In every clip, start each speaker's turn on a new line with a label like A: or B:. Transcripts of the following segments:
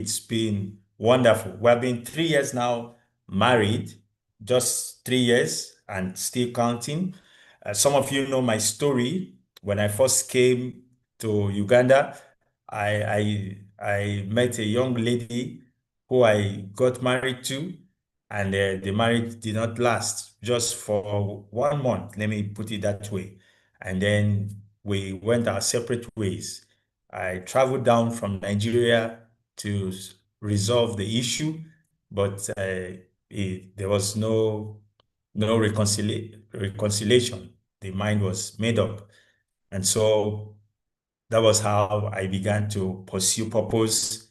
A: It's been wonderful. We have been 3 years now married, just 3 years and still counting. Some of you know my story. When I first came to Uganda, I met a young lady who I got married to, and the marriage did not last just for 1 month. Let me put it that way. And then we went our separate ways. I traveled down from Nigeria to resolve the issue, but there was no reconciliation. The mind was made up, and so that was how I began to pursue purpose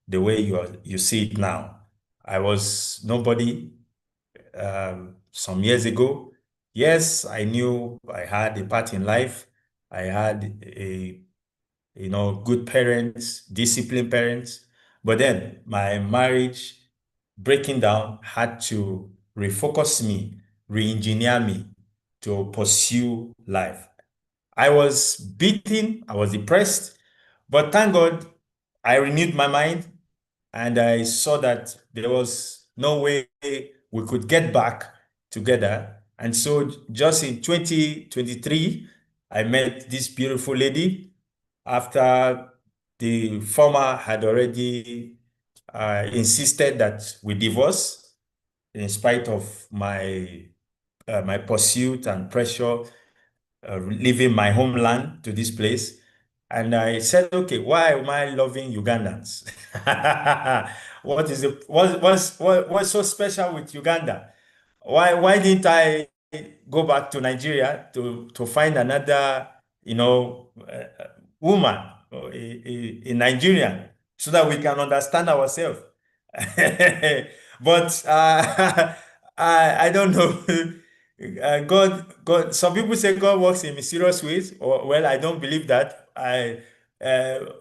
A: the way you see it now. I was nobody some years ago. Yes, I knew I had a part in life. I had a good parents, disciplined parents. But then my marriage breaking down had to refocus me, re-engineer me to pursue life. I was beaten, I was depressed, but thank God I renewed my mind and I saw that there was no way we could get back together. And so just in 2023, I met this beautiful lady after the former had already insisted that we divorce in spite of my pursuit and pressure, leaving my homeland to this place. And I said, okay, why am I loving Ugandans? What's so special with Uganda? Why didn't I go back to Nigeria to find another, woman, or a Nigerian, so that we can understand ourselves? But I don't know. God. Some people say God works in mysterious ways. Or, well, I don't believe that.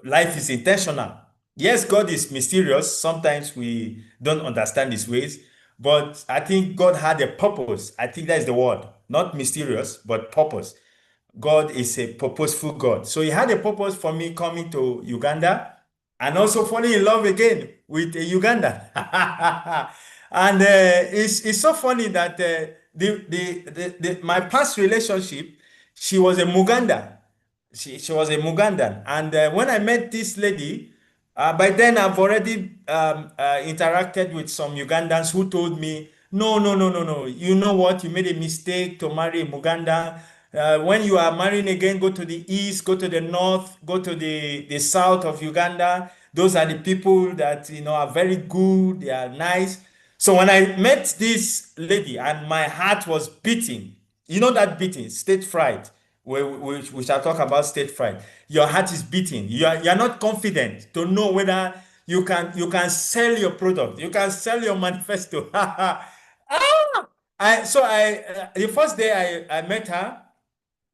A: Life is intentional. Yes, God is mysterious. Sometimes we don't understand His ways, but I think God had a purpose. I think that is the word, not mysterious, but purpose. God is a purposeful God. So He had a purpose for me coming to Uganda and also falling in love again with a Ugandan. And it's so funny that my past relationship, she was a Muganda. She was a Mugandan. And when I met this lady, by then I've already interacted with some Ugandans who told me, no, no, no, no, no. You know what? You made a mistake to marry a Muganda. When you are marrying again, go to the east, go to the north, go to the south of Uganda. Those are the people that are very good. They are nice. So when I met this lady and my heart was beating, you know that beating, stage fright. We shall talk about stage fright. Your heart is beating. You are not confident to know whether you can sell your product. You can sell your manifesto. The first day I met her,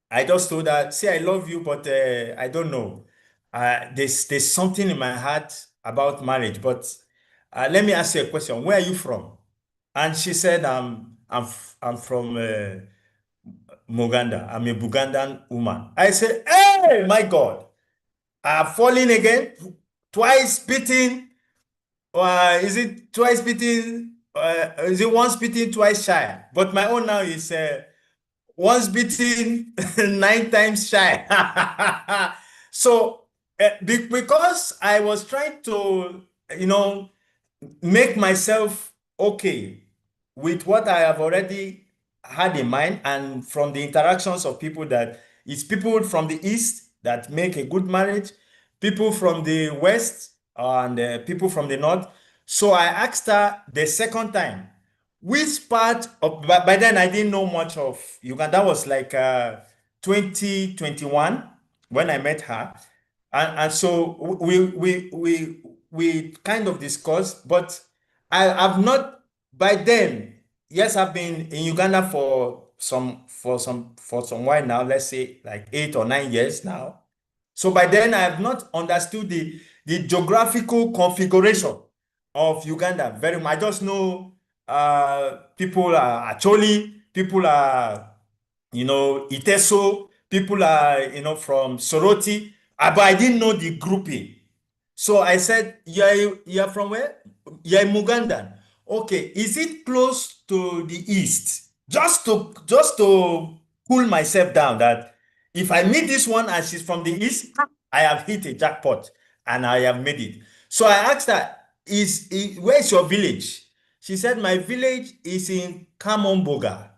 A: I just told her, say I love you, but I don't know. There's something in my heart about marriage. But let me ask you a question. Where are you from? And she said, I'm from Muganda. I'm a Bugandan woman. I said, hey, my God, I've fallen again, twice beaten. Is it twice beaten? Is it once beaten, twice shy? But my own now is once beaten, 9 times shy. So, because I was trying to, you know, make myself okay with what I have already had in mind, and from the interactions of people, that it's people from the east that make a good marriage, people from the west, and people from the north. So I asked her the second time, which part of, by then I didn't know much of Uganda. That was like 2021 when I met her. And so we kind of discussed, but I've not, by then, yes, I've been in Uganda for some while now, let's say like 8 or 9 years now. So by then I have not understood the geographical configuration of Uganda very much. I just know people are Acholi, people are, Iteso, people are, from Soroti, but I didn't know the grouping. So I said, you're from where? You're in Mugandan. Okay, is it close to the east? Just to cool myself down that if I meet this one and she's from the east, I have hit a jackpot and I have made it. So I asked her, where's your village? She said, my village is in Kamomboga.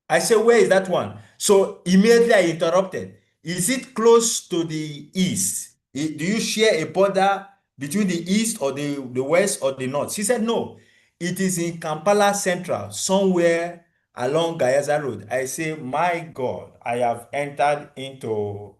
A: I said, where is that one? So immediately I interrupted. Is it close to the east? Do you share a border between the east or the west or the north? She said, no. It is in Kampala Central, somewhere along Gayaza Road. I say, my God, I have entered into,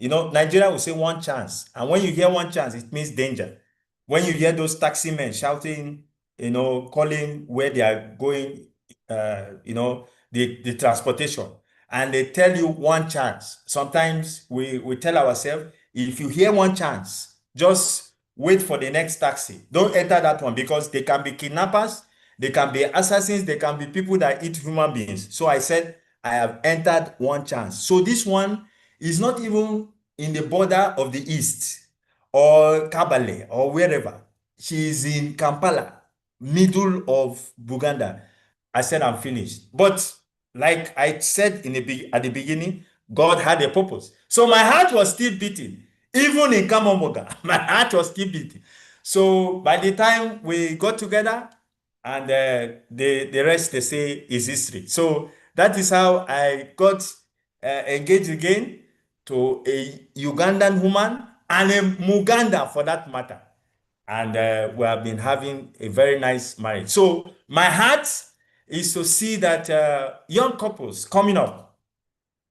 A: Nigeria will say one chance. And when you hear one chance, it means danger. When you hear those taxi men shouting, calling where they are going, the transportation, and they tell you one chance. Sometimes we tell ourselves, if you hear one chance, just wait for the next taxi. Don't enter that one because they can be kidnappers, they can be assassins, they can be people that eat human beings. So I said, I have entered one chance. So this one is not even in the border of the east or Kabale or wherever. She is in Kampala, middle of Buganda. I said, I'm finished. But like I said at the beginning, God had a purpose. So my heart was still beating. Even in Kamomoga, my heart was still beating. So by the time we got together, and the rest they say is history. So that is how I got engaged again to a Ugandan woman and a Muganda for that matter. And we have been having a very nice marriage. So my heart is to see that young couples coming up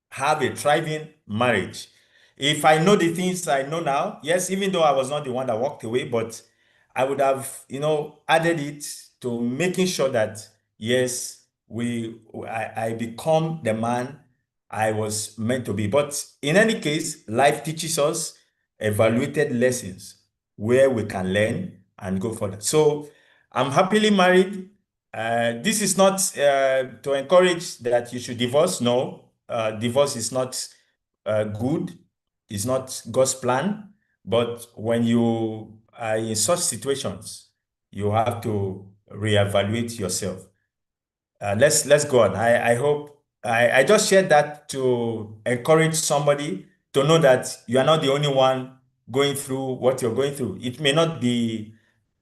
A: have a thriving marriage. If I know the things I know now, yes, even though I was not the one that walked away, but I would have, added it to making sure that yes, I become the man I was meant to be. But in any case, life teaches us evaluated lessons where we can learn and go further. So I'm happily married. This is not to encourage that you should divorce. No, divorce is not good. It's not God's plan. But when you are in such situations, you have to reevaluate yourself. Let's go on. I hope I just shared that to encourage somebody to know that you are not the only one going through what you're going through. It may not be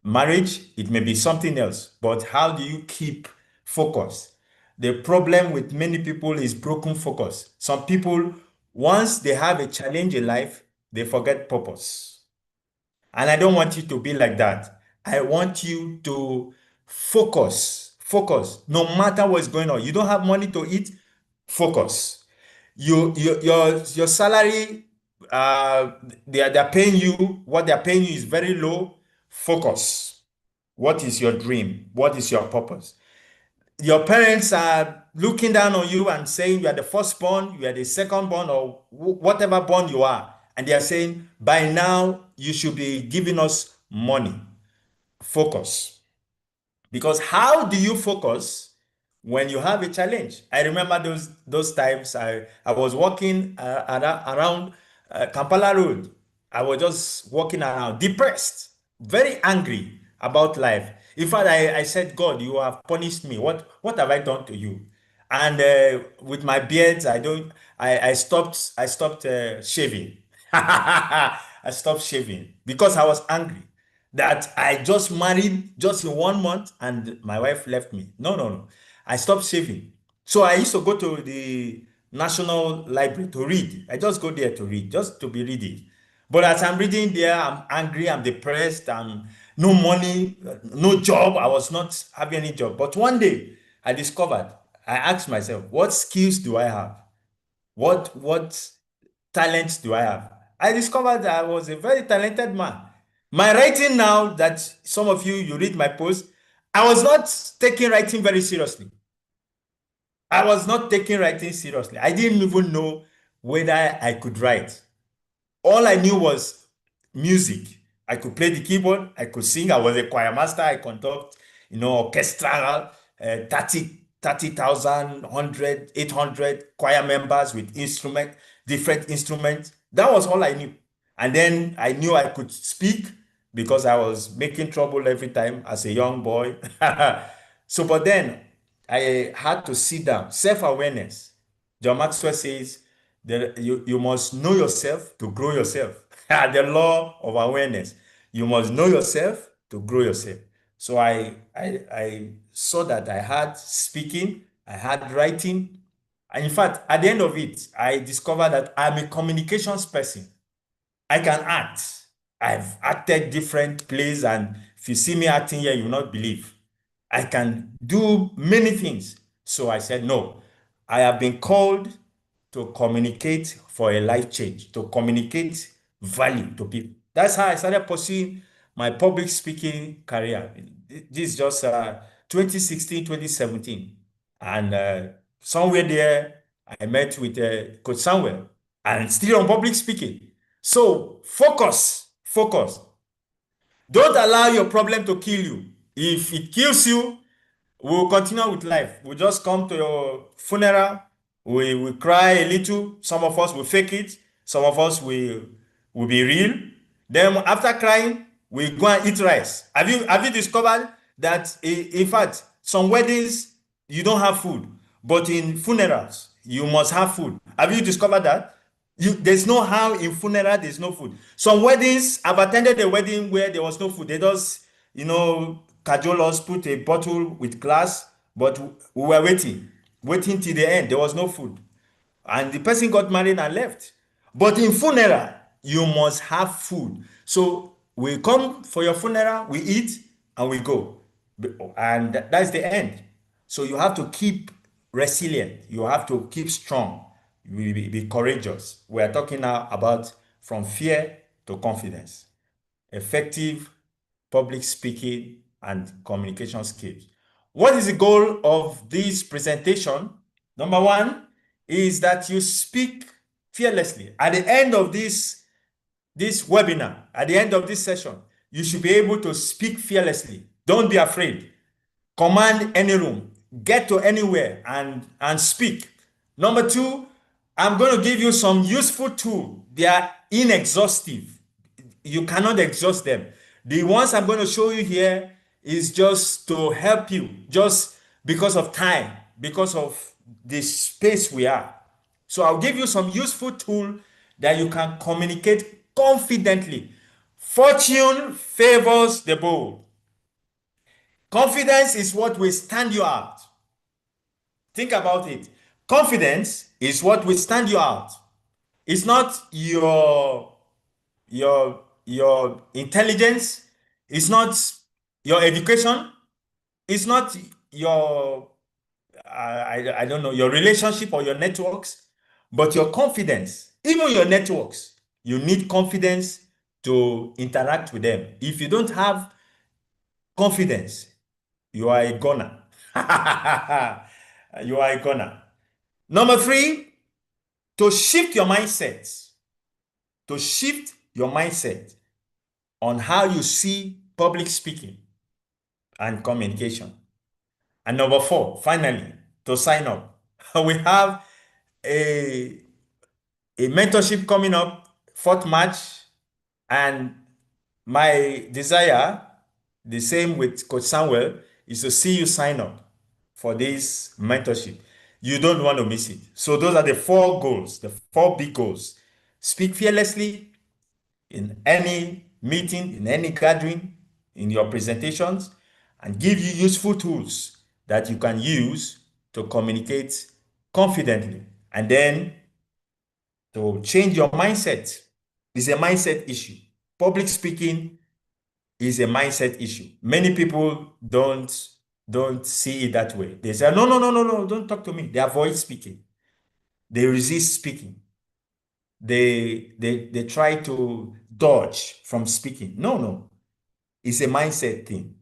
A: marriage, it may be something else, but how do you keep focus? The problem with many people is broken focus. Some people, once they have a challenge in life, they forget purpose. And I don't want you to be like that. I want you to focus, no matter what's going on. You don't have money to eat, focus. Your salary, uh, they're paying you, what they're paying you is very low, focus. What is your dream? What is your purpose? Your parents are looking down on you and saying you are the firstborn, you are the secondborn, or whatever born you are. And they are saying, by now, you should be giving us money. Focus. Because how do you focus when you have a challenge? I remember those times I was walking around Kampala Road. I was just walking around, depressed, very angry about life. In fact, I said, God, you have punished me. What have I done to you? And with my beards, I stopped shaving. I stopped shaving because I was angry that I just married just in 1 month and my wife left me. No, no, no. I stopped shaving. So I used to go to the National Library to read. I just go there to read, just to be reading. But as I'm reading there, I'm angry, I'm depressed, I'm no money, no job. I was not having any job. But one day I asked myself, what skills do I have? What talents do I have? I discovered that I was a very talented man. My writing now that some of you read my post, I was not taking writing very seriously. I was not taking writing seriously. I didn't even know whether I could write. All I knew was music. I could play the keyboard, I could sing, I was a choir master, I conduct, orchestral, 30,000, 100, 800 choir members with different instruments. That was all I knew. And then I knew I could speak because I was making trouble every time as a young boy. So, but then I had to sit down. Self-awareness. John Maxwell says that you must know yourself to grow yourself. The law of awareness. You must know yourself to grow yourself. So I saw that I had speaking, I had writing. And in fact, at the end of it, I discovered that I'm a communications person. I can act. I've acted different plays, and if you see me acting here, you will not believe. I can do many things. So I said, no, I have been called to communicate for a life change, to communicate value to people. That's how I started pursuing my public speaking career. This is just 2016, 2017. And somewhere there, I met with Coach Samuel and still on public speaking. So focus. Don't allow your problem to kill you. If it kills you, we'll continue with life. We'll just come to your funeral. We will cry a little. Some of us will fake it. Some of us will be real. Then after crying, we go and eat rice. Have you discovered that in fact some weddings you don't have food, but in funerals you must have food? Have you discovered that? There's no how in funeral there's no food. Some weddings, I've attended a wedding where there was no food. They just, cajole us, put a bottle with glass, but we were waiting till the end. There was no food. And the person got married and left. But in funeral, you must have food. So we come for your funeral, we eat, and we go. And that's the end. So you have to keep resilient. You have to keep strong. Be courageous. We are talking now about from fear to confidence, effective public speaking and communication skills. What is the goal of this presentation? Number one is that you speak fearlessly. At the end of this webinar, at the end of this session, you should be able to speak fearlessly. Don't be afraid. Command any room, get to anywhere and speak. Number two, I'm going to give you some useful tools. They are inexhaustive. You cannot exhaust them. The ones I'm going to show you here is just to help you, just because of time, because of the space we are. So I'll give you some useful tool that you can communicate confidently. Fortune favors the bold. Confidence is what will stand you out. Think about it. Confidence is what will stand you out. It's not your intelligence, it's not your education, it's not your I don't know, your relationship or your networks, but your confidence. Even your networks, you need confidence to interact with them. If you don't have confidence, you are a goner. You are a goner. Number three, to shift your mindset. To shift your mindset on how you see public speaking and communication. And number four, finally, to sign up. We have a, a mentorship coming up, 4th March, and my desire, the same with Coach Samuel, is to see you sign up for this mentorship. You don't want to miss it. So those are the 4 goals, the 4 big goals. Speak fearlessly in any meeting, in any gathering, in your presentations, and give you useful tools that you can use to communicate confidently. And then to change your mindset is a mindset issue. Public speaking is a mindset issue. Many people don't see it that way. They say, no, don't talk to me. They avoid speaking. They resist speaking. They try to dodge from speaking. No. It's a mindset thing.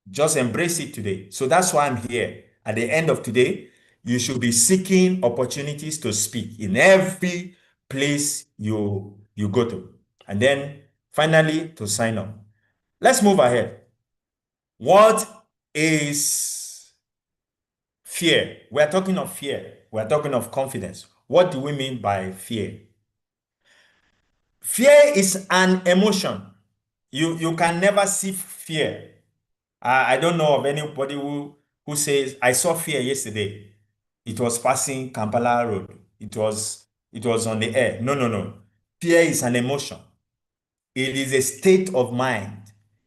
A: Just embrace it today. So that's why I'm here. At the end of today, you should be seeking opportunities to speak in every place you go to. And then finally, to sign up. Let's move ahead. What is fear? We're talking of fear. We're talking of confidence. What do we mean by fear? Fear is an emotion. You can never see fear. I don't know of anybody who says, I saw fear yesterday. It was passing Kampala Road. It was on the air. No, no, no. Fear is an emotion. It is a state of mind.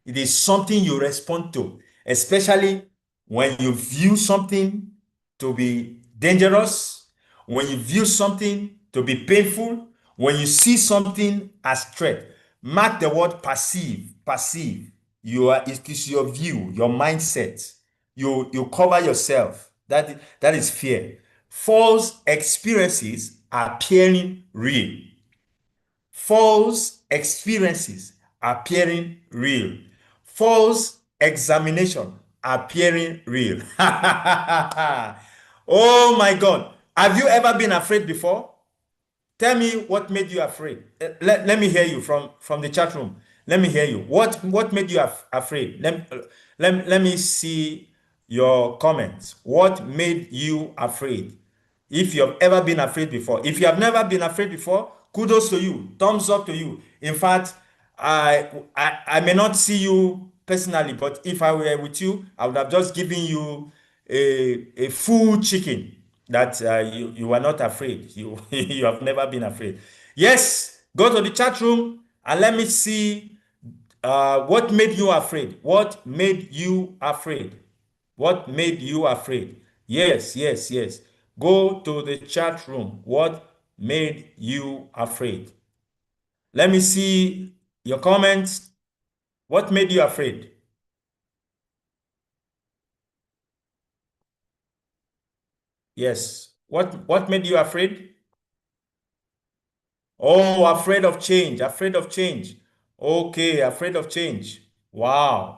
A: It is something you respond to, especially when you view something to be dangerous, when you view something to be painful, when you see something as threat. Mark the word perceive, perceive. It is your view, your mindset. You cover yourself. That is fear. False experiences appearing real. False experiences appearing real. False examination appearing real. Oh my God. Have you ever been afraid before? Tell me what made you afraid. Let me hear you from the chat room. Let me hear you. What made you afraid? Let me see your comments. What made you afraid? If you have ever been afraid before. If you have never been afraid before, kudos to you. Thumbs up to you. In fact, I may not see you personally, but if I were with you, I would have just given you a full chicken that you are not afraid. You have never been afraid. Yes, go to the chat room and let me see what made you afraid. What made you afraid? What made you afraid? Yes, yes, yes. Go to the chat room. What made you afraid? Let me see your comments. What made you afraid? Yes. What made you afraid? Oh, afraid of change, afraid of change. Okay, afraid of change. Wow.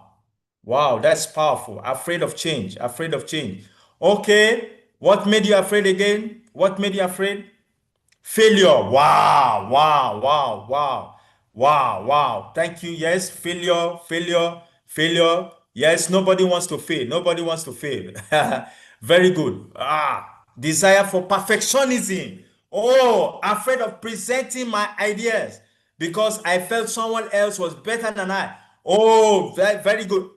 A: Wow, that's powerful. Afraid of change, afraid of change. Okay, what made you afraid again? What made you afraid? Failure. Wow, wow, wow, wow, wow, wow. Thank you. Yes, failure, failure, failure. Yes, nobody wants to fail. Nobody wants to fail. Very good. Desire for perfectionism. Oh, afraid of presenting my ideas because I felt someone else was better than I. Oh, very, very good.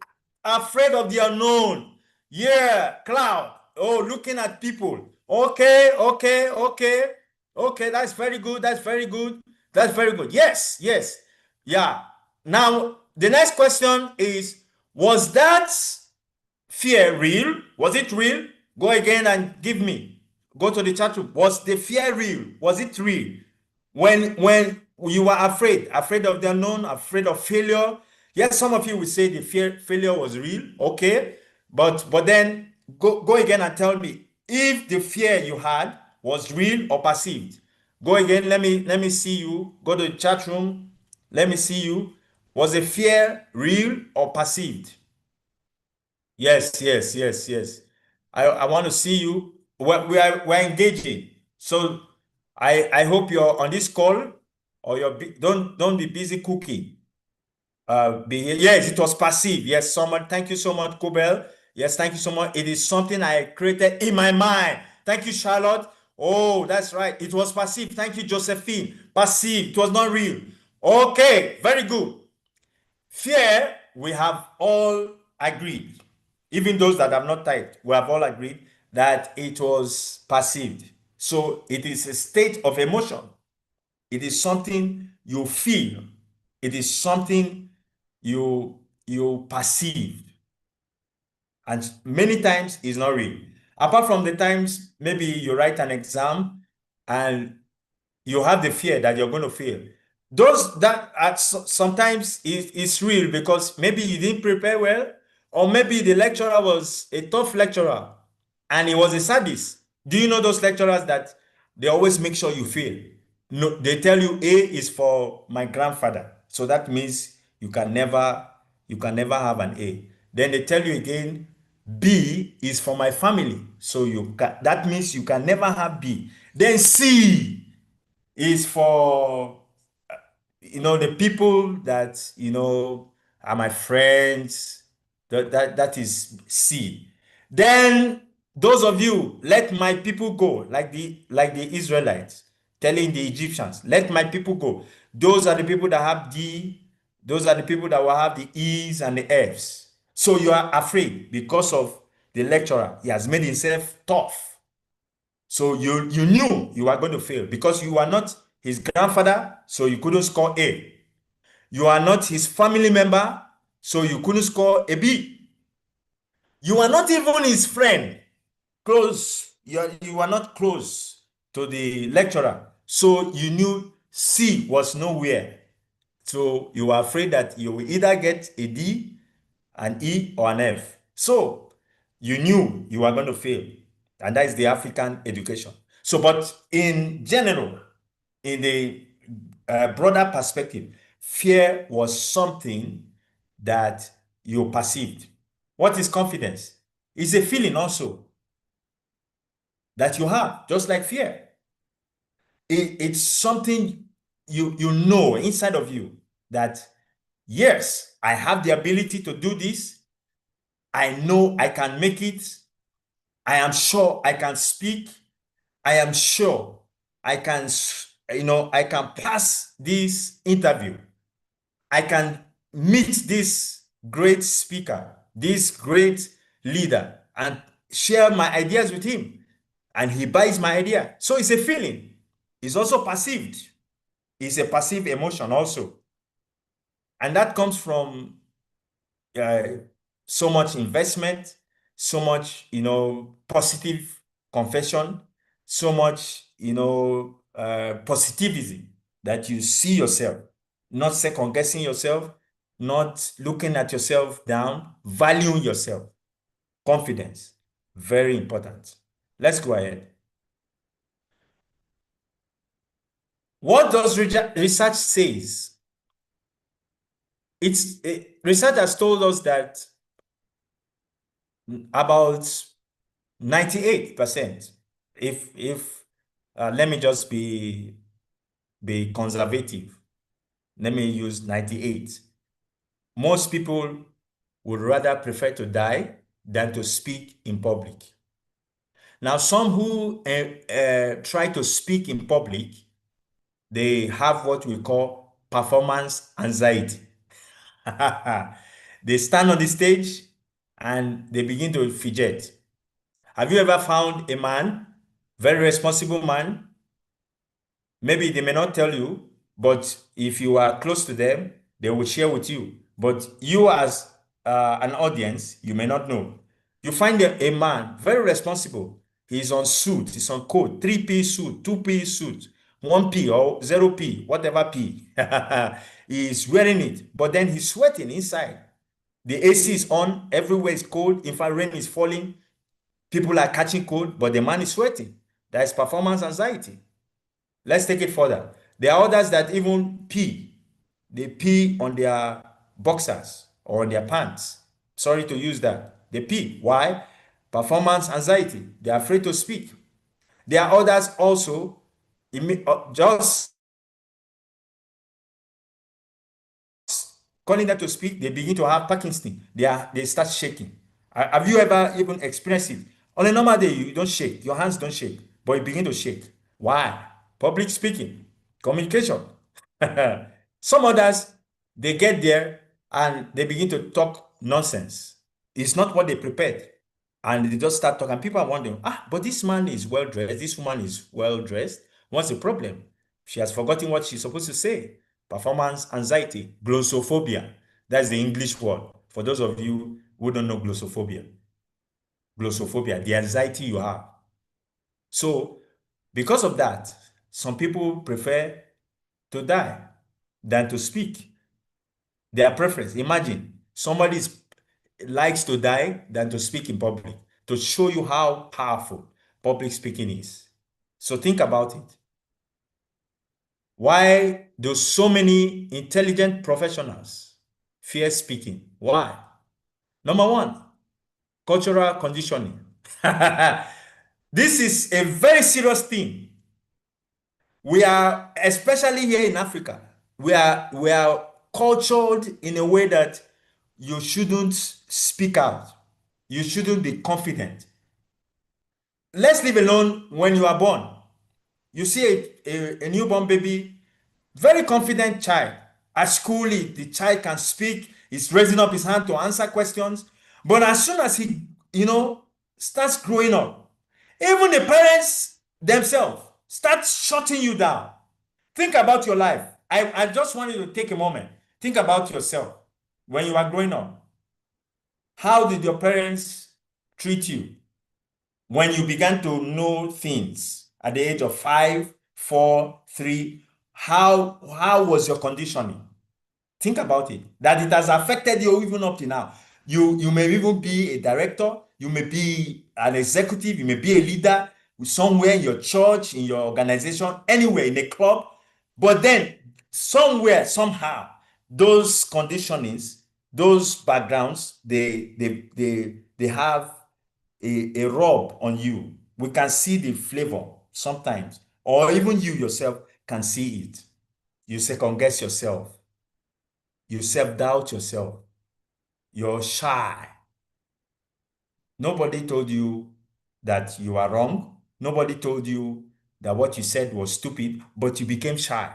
A: Afraid of the unknown. Yeah, cloud. Oh, looking at people. Okay, okay, okay. Okay, that's very good. That's very good. That's very good. Yes, yes. Yeah. Now, the next question is, was that fear real? Was it real? Go again and give me. Go to the chat room. Was the fear real? Was it real? When you were afraid of the unknown, afraid of failure. Yes, some of you will say the failure was real. Okay. But then go again and tell me if the fear you had was real or perceived. Go again. Let me see you. Go to the chat room. Let me see you. Was the fear real or perceived? Yes, yes, yes, yes. I want to see you. We're engaging. So I hope you're on this call or don't be busy cooking. Yes, it was passive. Yes, someone. Thank you so much, Kobel. Yes, thank you so much. It is something I created in my mind. Thank you, Charlotte. Oh, that's right. It was passive. Thank you, Josephine. Passive. It was not real. Okay, very good. Fear, we have all agreed, even those that have not typed, we have all agreed that it was perceived. So it is a state of emotion. It is something you feel. It is something you perceive. And many times it's not real. Apart from the times maybe you write an exam and you have the fear that you're going to fail. Those that sometimes is real because maybe you didn't prepare well, or maybe the lecturer was a tough lecturer and he was a sadist. Do you know those lecturers that they always make sure you fail? No, they tell you A is for my grandfather. So that means you can never have an A. Then they tell you again, B is for my family. So that means you can never have B. Then C is for the people that are my friends. That is C. Then those of you, let my people go, like the Israelites telling the Egyptians, let my people go. Those are the people that have D. Those are the people that will have the E's and the F's. So you are afraid because of the lecturer. He has made himself tough. So you knew you were going to fail because you are not his grandfather, so you couldn't score A. You are not his family member, so you couldn't score a B. You are not even his friend, close. You are not close to the lecturer, so you knew C was nowhere. So you were afraid that you will either get a D, an E, or an F. So you knew you were going to fail. And that is the African education. So, but in general, in the broader perspective, fear was something that you perceived. What is confidence? It's a feeling also that you have, just like fear. It's something you know inside of you that, yes, I have the ability to do this. I know I can make it. I am sure I can speak. I am sure I can, I can pass this interview. I can meet this great speaker, this great leader, and share my ideas with him. And he buys my idea. So it's a feeling. It's also perceived. It's a passive emotion also. And that comes from uh, so much investment, so much, positive confession, so much, positivism that you see yourself, not second guessing yourself, not looking at yourself down, valuing yourself. Confidence, very important. Let's go ahead. What does research says? Research has told us that about 98%, if let me just be conservative, let me use 98. Most people would rather prefer to die than to speak in public. Now, some who try to speak in public, they have what we call performance anxiety. They stand on the stage and they begin to fidget. Have you ever found a man, very responsible man? Maybe they may not tell you, but if you are close to them, they will share with you. But you, as an audience, you may not know. You find a man, very responsible. He's on suit, he's on coat, 3P suit, 2P suit, 1P or 0P, whatever P. He's wearing it, but then he's sweating inside. The AC is on, everywhere is cold. In fact, rain is falling. People are catching cold, but the man is sweating. That is performance anxiety. Let's take it further. There are others that even pee. They pee on their boxers or on their pants. Sorry to use that. They pee. Why? Performance anxiety. They're afraid to speak. There are others also, just calling them to speak, they begin to have Parkinson. They start shaking. Have you ever even experienced it? On a normal day, you don't shake, your hands don't shake, but you begin to shake. Why? Public speaking, communication. Some others, they get there and they begin to talk nonsense. It's not what they prepared. And they just start talking. People are wondering, but this man is well dressed, this woman is well dressed. What's the problem? She has forgotten what she's supposed to say. Performance anxiety, glossophobia. That's the English word. For those of you who don't know glossophobia, the anxiety you have. So, because of that, some people prefer to die than to speak. Their preference. Imagine somebody likes to die than to speak in public, to show you how powerful public speaking is. So think about it. Why do so many intelligent professionals fear speaking? Why? Number one, cultural conditioning. This is a very serious thing. We are, especially here in Africa, we are cultured in a way that you shouldn't speak out. You shouldn't be confident. Let's leave alone when you are born. You see a newborn baby Very confident child. At school, the child can speak, he's raising up his hand to answer questions. But as soon as he, starts growing up, even the parents themselves start shutting you down. Think about your life. I just want you to take a moment. Think about yourself when you are growing up. How did your parents treat you when you began to know things at the age of 5, 4, 3? How was your conditioning? Think about it. That it has affected you even up to now. You may even be a director, you may be an executive, you may be a leader somewhere in your church, in your organization, anywhere in a club. But then somewhere, somehow, those conditionings, those backgrounds, they have a rub on you. We can see the flavor sometimes, or even you yourself can see it. You second guess yourself. You self-doubt yourself. You're shy. Nobody told you that you are wrong. Nobody told you that what you said was stupid, but you became shy.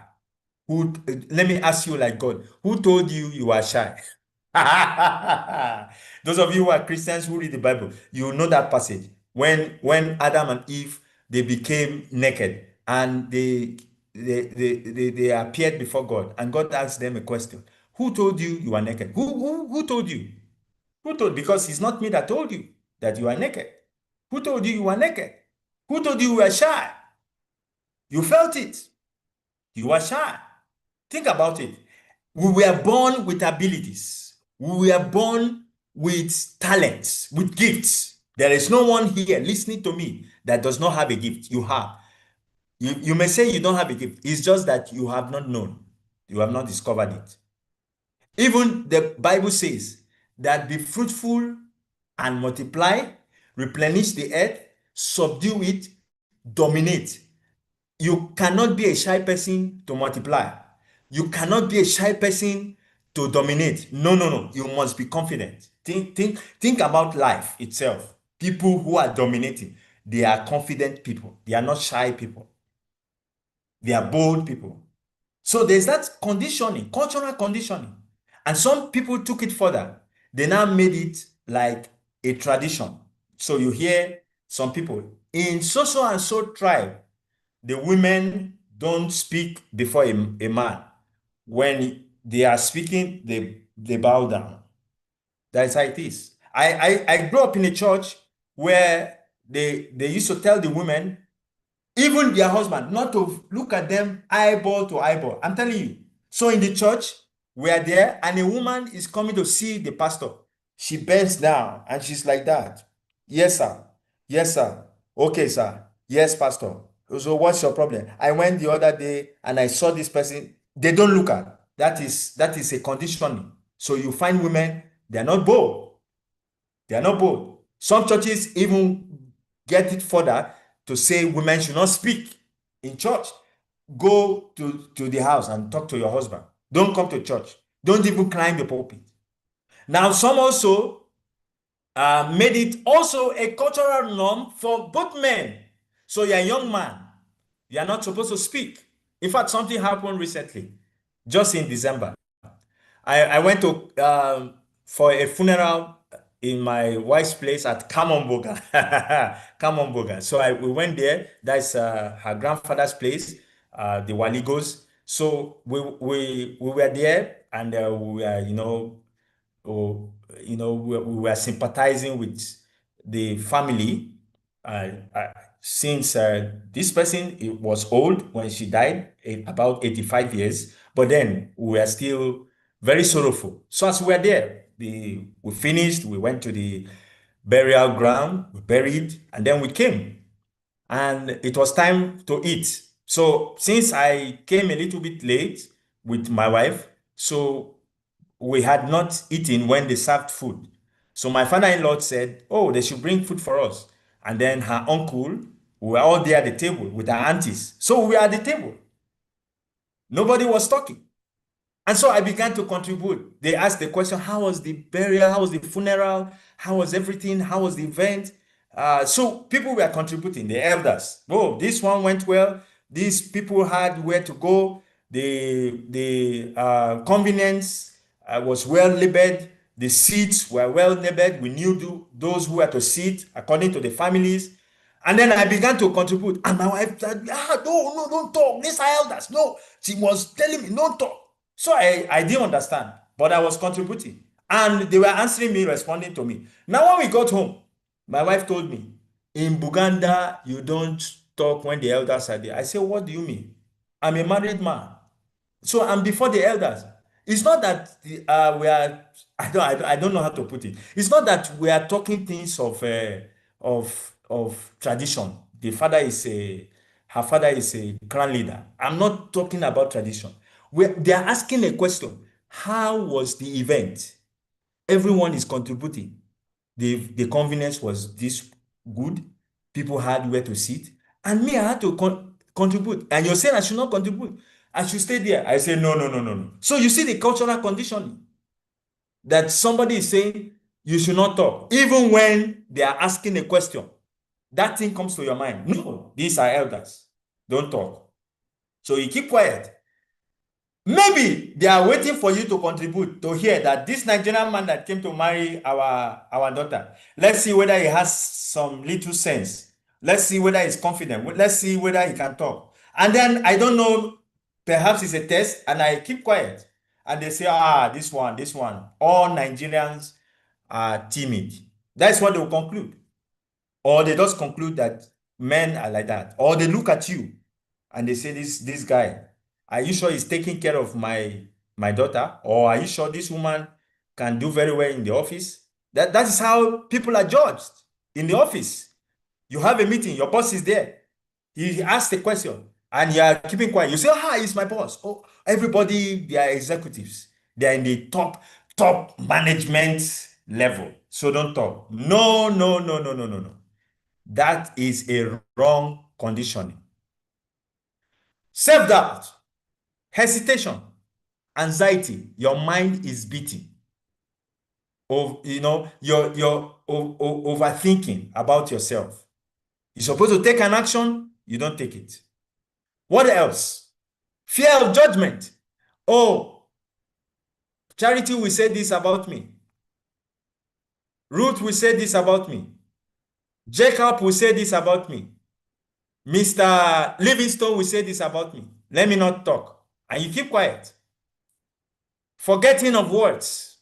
A: Let me ask you like God, who told you you are shy? Those of you who are Christians who read the Bible, you know that passage. When Adam and Eve, they became naked and they appeared before God, and God asked them a question. Who told you you are naked? Who told you? Who told? Because it's not me that told you that you are naked. Who told you you were naked? Who told you you were shy? You felt it. You were shy. Think about it. We were born with abilities. We were born with talents, with gifts. There is no one here listening to me that does not have a gift. You have. You may say you don't have a gift. It's just that you have not known. You have not discovered it. Even the Bible says that be fruitful and multiply, replenish the earth, subdue it, dominate. You cannot be a shy person to multiply. You cannot be a shy person to dominate. No, no, no. You must be confident. Think about life itself. People who are dominating, they are confident people. They are not shy people. They are bold people. So there's that conditioning, cultural conditioning. And some people took it further. They now made it like a tradition. So you hear some people in so and so tribe, the women don't speak before a man. When they are speaking, they bow down. That's how it is. I grew up in a church where they used to tell the women, even their husband, not to look at them eyeball to eyeball. I'm telling you. So in the church, we are there, and a woman is coming to see the pastor. She bends down and she's like that. Yes, sir. Yes, sir. Okay, sir. Yes, pastor. So what's your problem? I went the other day and I saw this person. They don't look at. That is a conditioning. So you find women, they are not bold. They are not bold. Some churches even get it further to say women should not speak in church. Go to the house and talk to your husband. Don't come to church. Don't even climb the pulpit. Now, some also made it also a cultural norm for both men. So you're a young man. You are not supposed to speak. In fact, something happened recently, just in December. I went to for a funeral in my wife's place at Kamomboga. Kamomboga. So we went there. That's her grandfather's place, the Waligos. So we were there, and we were, oh, we were sympathizing with the family, since this person, it was old when she died, about 85 years, but then we were still very sorrowful. So as we were there, we finished, we went to the burial ground, we buried, and then we came, and it was time to eat. So since I came a little bit late with my wife, so we had not eaten when they served food. So my father-in-law said, oh, they should bring food for us. And then her uncle, we were all there at the table with our aunties. So we were at the table. Nobody was talking. And so I began to contribute. They asked the question, how was the burial? How was the funeral? How was everything? How was the event? So people were contributing, the elders. Oh, this one went well. These people had where to go. The convenience was well labeled. The seats were well labeled. We knew those who had to sit according to the families. And then I began to contribute. And my wife said, no, no, don't talk. These are elders. No, she was telling me, don't talk. So I didn't understand, but I was contributing. And they were answering me, responding to me. Now, when we got home, my wife told me, in Buganda, you don't talk when the elders are there. I said, what do you mean? I'm a married man. So I'm before the elders. It's not that we are. I don't know how to put it. It's not that we are talking things of tradition. The father is a Her father is a clan leader. I'm not talking about tradition. They are asking a question. How was the event? Everyone is contributing. The convenience was this good. People had where to sit, and me, I had to contribute. And you're saying I should not contribute. I should stay there. I say no, no, no, no, no. So you see the cultural conditioning that somebody is saying you should not talk, even when they are asking a question. That thing comes to your mind. No, these are elders. Don't talk. So you keep quiet. Maybe they are waiting for you to contribute to hear that this Nigerian man that came to marry our daughter, let's see whether he has some little sense. Let's see whether he's confident. Let's see whether he can talk. And then I don't know, perhaps it's a test, and I keep quiet. And they say, this one. All Nigerians are timid. That's what they will conclude. Or they just conclude that men are like that. Or they look at you and they say, this guy, are you sure he's taking care of my daughter? Or are you sure this woman can do very well in the office? That is how people are judged in the office. You have a meeting, your boss is there. He asks a question and you are keeping quiet. You say, he's my boss. Oh, everybody, they are executives. They are in the top management level. So don't talk. No, no, no, no, no, no, no. That is a wrong conditioning. Self-doubt, hesitation, anxiety, your mind is beating. You're overthinking about yourself. You're supposed to take an action, you don't take it. What else? Fear of judgment. Oh, Charity will say this about me. Ruth will say this about me. Jacob will say this about me. Mr. Livingstone will say this about me. Let me not talk. And you keep quiet. Forgetting of words.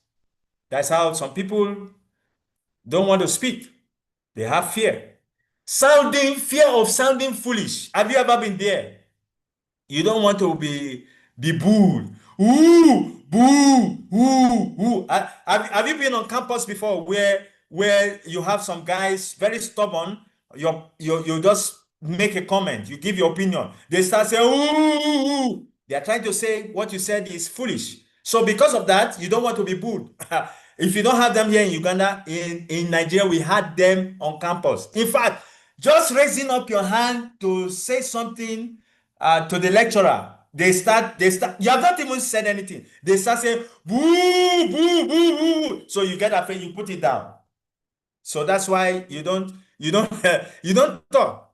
A: That's how some people don't want to speak. They have fear. Fear of sounding foolish. Have you ever been there? You don't want to be booed. Ooh, boo, ooh, ooh. Have you been on campus before where you have some guys very stubborn? You just make a comment, you give your opinion. They start saying, ooh, ooh. They are trying to say what you said is foolish. So because of that, you don't want to be booed. If you don't have them here in Uganda, in Nigeria, we had them on campus. In fact, just raising up your hand to say something to the lecturer, they start, you have not even said anything. They start saying, boo, boo, boo, boo. So you get afraid, you put it down. So that's why you don't talk.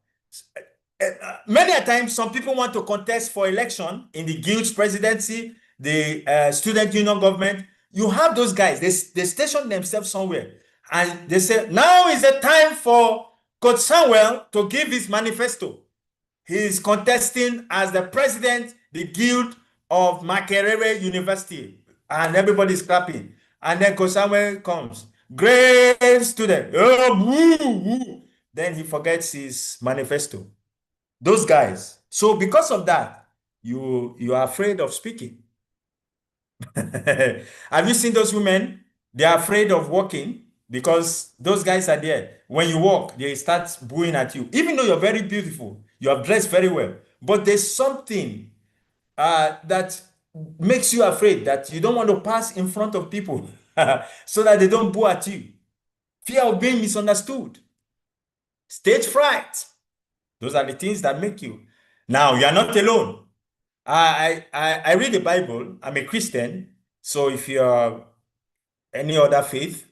A: Many a times, some people want to contest for election in the guild's presidency, the student union government. You have those guys, they station themselves somewhere and they say, now is the time for Coach Samuel to give his manifesto. He is contesting as the president, the guild of Makerere University, and everybody is clapping. And then Coach Samuel comes, great student. Oh, woo, woo. Then he forgets his manifesto. Those guys. So because of that, you are afraid of speaking. Have you seen those women? They are afraid of walking because those guys are there. When you walk, they start booing at you. Even though you're very beautiful, you have dressed very well, but there's something that makes you afraid that you don't want to pass in front of people so that they don't boo at you. Fear of being misunderstood. Stage fright. Those are the things that make you. Now, you are not alone. I read the Bible. I'm a Christian. So if you're any other faith,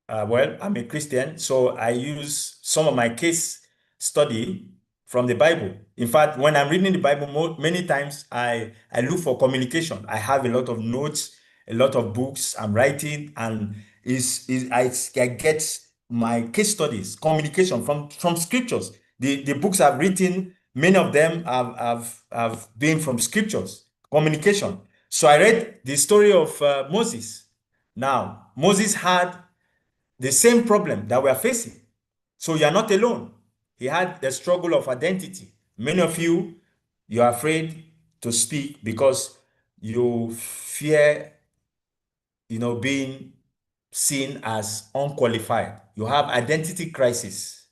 A: well, I'm a Christian. So I use some of my case study from the Bible. In fact, when I'm reading the Bible, many times I look for communication. I have a lot of notes, a lot of books I'm writing, and I get my case studies, communication from scriptures. The books I've written, many of them have been from scriptures, communication. So I read the story of Moses. Now, Moses had the same problem that we are facing. So you are not alone. He had the struggle of identity. Many of you, you are afraid to speak because you fear, being seen as unqualified. You have identity crisis.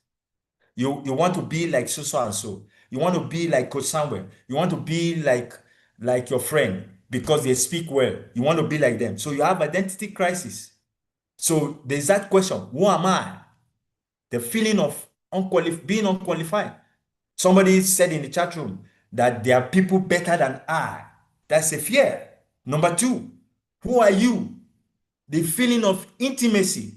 A: You want to be like so and so. You want to be like Coach Samuel. You want to be like your friend because they speak well. You want to be like them. So you have identity crisis. So there's that question: who am I? The feeling of being unqualified. Somebody said in the chat room that there are people better than I. That's a fear. Number two, who are you? The feeling of intimacy.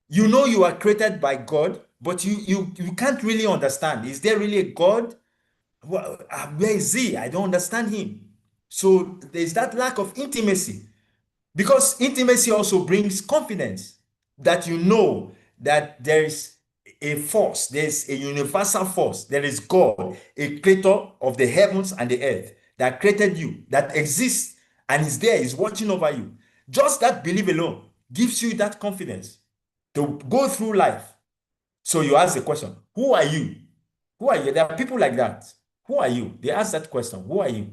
A: You know you are created by God, but you can't really understand. Is there really a God? Where is he? I don't understand him. So there's that lack of intimacy. Because intimacy also brings confidence that you know that there is a force, there's a universal force, there is God, a creator of the heavens and the earth that created you, that exists and is there, is watching over you. Just that belief alone gives you that confidence to go through life. So you ask the question, who are you? Who are you? There are people like that. Who are you? They ask that question, who are you?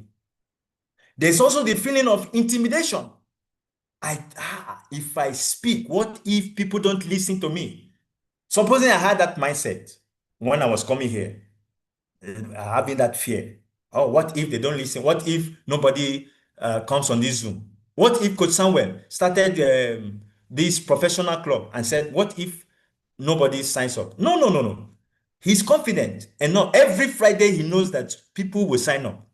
A: There's also the feeling of intimidation. If I speak, what if people don't listen to me? Supposing I had that mindset when I was coming here, having that fear. Oh, what if they don't listen? What if nobody comes on this Zoom? What if Coach Samuel started this professional club and said, what if nobody signs up? No, no, no, no. He's confident. And now every Friday he knows that people will sign up.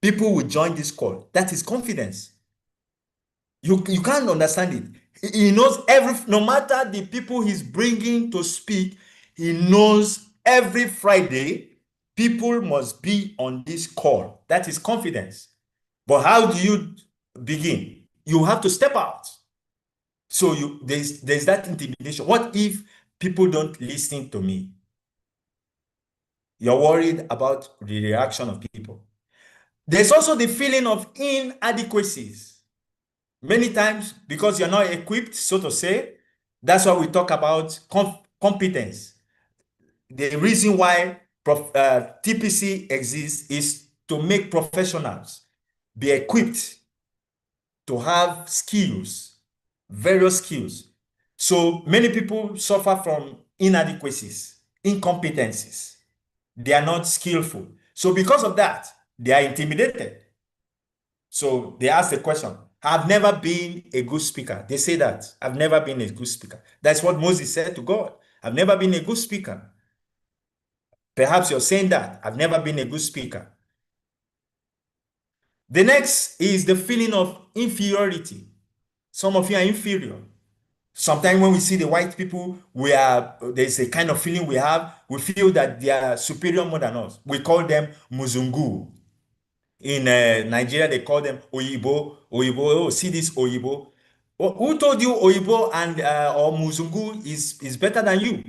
A: People will join this call. That is confidence. You can't understand it. He knows no matter the people he's bringing to speak, he knows every Friday people must be on this call. That is confidence. But how do you begin? You have to step out. So there's that intimidation. What if people don't listen to me? You're worried about the reaction of people. There's also the feeling of inadequacies. Many times, because you're not equipped, so to say, that's why we talk about competence. The reason why TPC exists is to make professionals be equipped to have skills, various skills. So many people suffer from inadequacies, incompetencies. They are not skillful. So because of that, they are intimidated. So they ask the question, I've never been a good speaker. They say that. I've never been a good speaker. That's what Moses said to God. I've never been a good speaker. Perhaps you're saying that. I've never been a good speaker. The next is the feeling of inferiority. Some of you are inferior. Sometimes when we see the white people, there's a kind of feeling we feel that they are superior more than us. We call them Muzungu. In Nigeria, they call them Oyibo. Oyibo, oh, see this Oyibo. Who told you Oyibo and or Muzungu is better than you?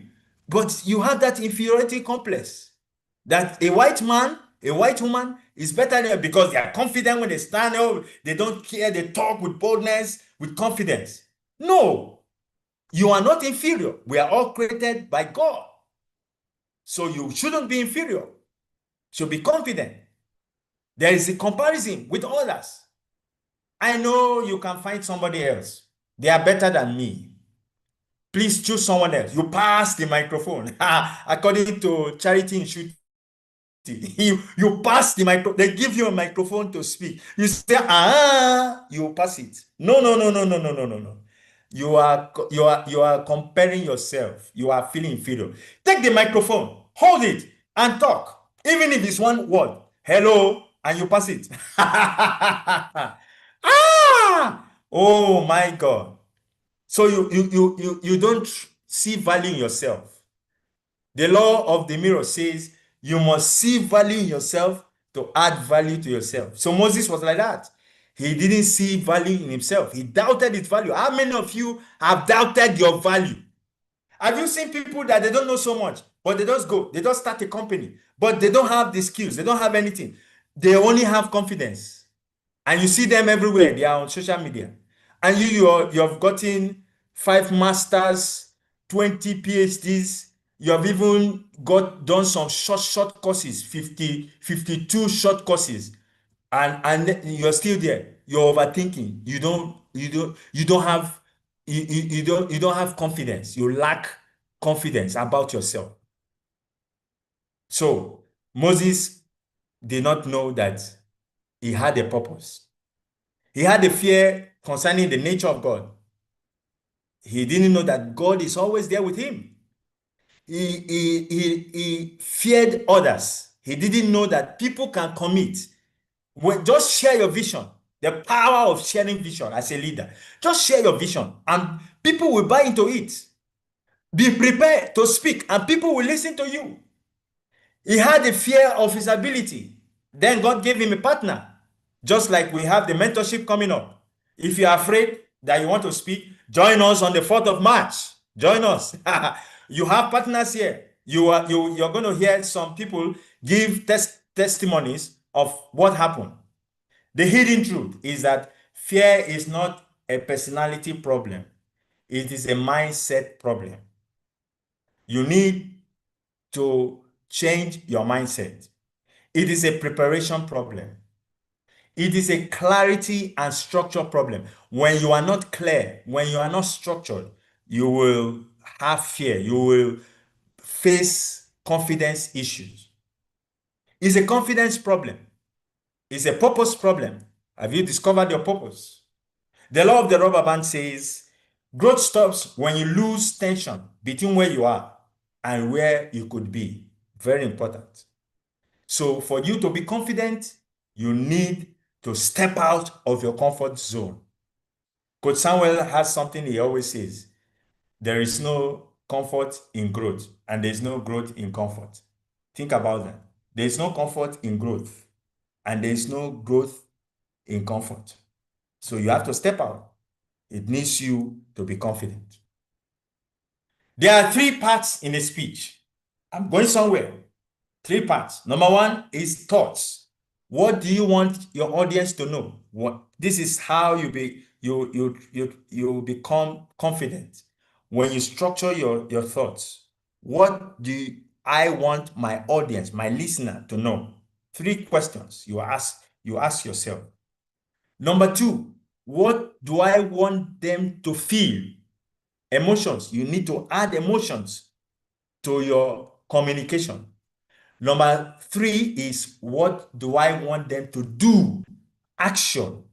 A: But you have that inferiority complex. That a white man, a white woman is better than because they are confident when they stand up. They don't care. They talk with boldness, with confidence. No, you are not inferior. We are all created by God. So you shouldn't be inferior. You should be confident. There is a comparison with others. I know you can find somebody else. They are better than me. Please choose someone else. You pass the microphone. According to Charity in Shooting, you pass the microphone. They give you a microphone to speak. You say, you pass it. No, no, no, no, no, no, no, no, no. You are comparing yourself. You are feeling inferior. Take the microphone, hold it, and talk. Even if it's one word, hello, and you pass it. Oh my God. So you don't see value in yourself. The law of the mirror says You must see value in yourself to add value to yourself. So Moses was like that. He didn't see value in himself. He doubted his value. How many of you have doubted your value? Have you seen people that they don't know so much, but they just go, they just start a company, but they don't have the skills, they don't have anything. They only have confidence. And you see them everywhere. They are on social media. And you have gotten 5 masters, 20 PhDs. You have even done some short courses, 52 short courses. And you're still there. You're overthinking. You don't have confidence. You lack confidence about yourself. So Moses did not know that he had a purpose. He had a fear concerning the nature of God. He didn't know that God is always there with him. He feared others. He didn't know that people can commit. Just share your vision. The power of sharing vision as a leader. Just share your vision and people will buy into it. Be prepared to speak and people will listen to you. He had a fear of his ability. Then God gave him a partner. Just like we have the mentorship coming up. If you're afraid that you want to speak, join us on the 4th of March. Join us. You have partners here. You're going to hear some people give testimonies of what happened. The hidden truth is that fear is not a personality problem. It is a mindset problem. You need to change your mindset. It is a preparation problem. It is a clarity and structure problem. When you are not clear, when you are not structured, you will have fear. You will face confidence issues. It's a confidence problem. It's a purpose problem. Have you discovered your purpose? The law of the rubber band says growth stops when you lose tension between where you are and where you could be. Very important. So for you to be confident, you need to step out of your comfort zone. Coach Samuel has something he always says. There is no comfort in growth and there is no growth in comfort. Think about that. There is no comfort in growth and there is no growth in comfort. So you have to step out. It needs you to be confident. There are 3 parts in a speech. I'm going somewhere. 3 parts. Number 1 is thoughts. What do you want your audience to know? This is how you become confident. When you structure your thoughts. What do I want my audience, my listener to know? 3 questions you ask yourself. Number 2, what do I want them to feel? Emotions. You need to add emotions to your communication. Number 3 is what do I want them to do? Action.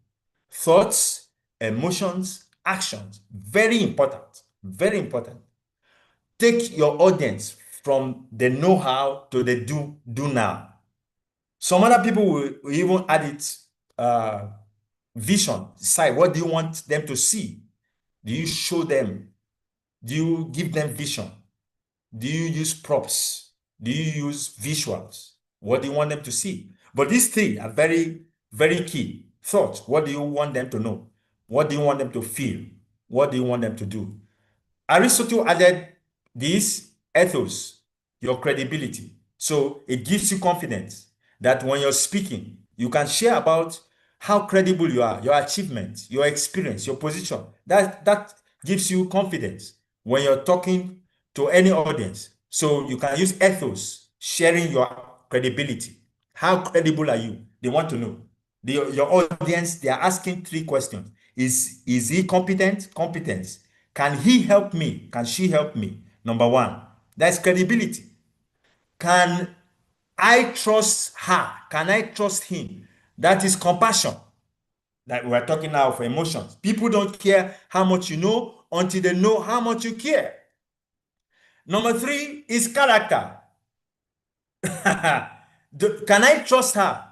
A: Thoughts, emotions, actions. Very important. Very important. Take your audience from the know-how to the do now. Some other people will even add it vision side. What do you want them to see? Do you show them? Do you give them vision? Do you use props? Do you use visuals? What do you want them to see? But these 3 are very, very key. Thoughts. What do you want them to know? What do you want them to feel? What do you want them to do? Aristotle added this ethos, your credibility. So it gives you confidence that when you're speaking, you can share about how credible you are, your achievements, your experience, your position. That gives you confidence when you're talking to any audience. So you can use ethos, sharing your credibility. How credible are you? They want to know. Your audience, they are asking 3 questions. Is he competent? Competence. Can he help me? Can she help me? Number 1, that's credibility. Can I trust her? Can I trust him? That is compassion. That we're talking now for emotions. People don't care how much you know until they know how much you care. Number 3 is character. Can I trust her?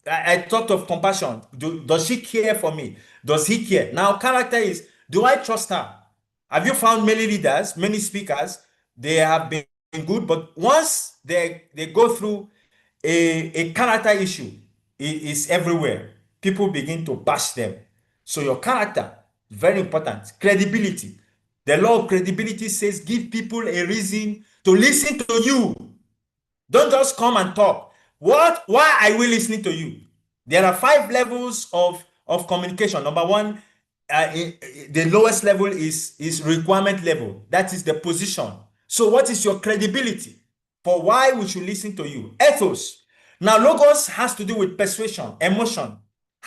A: I thought of compassion. Does she care for me? Does he care? Now, character is, do I trust her? Have you found many leaders, many speakers, they have been good, but once they go through a character issue, is everywhere. People begin to bash them. So your character is very important. Credibility. The law of credibility says give people a reason to listen to you. Don't just come and talk. Why are we listening to you? There are 5 levels of communication. Number one, the lowest level is requirement level. That is the position. So what is your credibility for why we should listen to you? Ethos. Now, logos has to do with persuasion, emotion.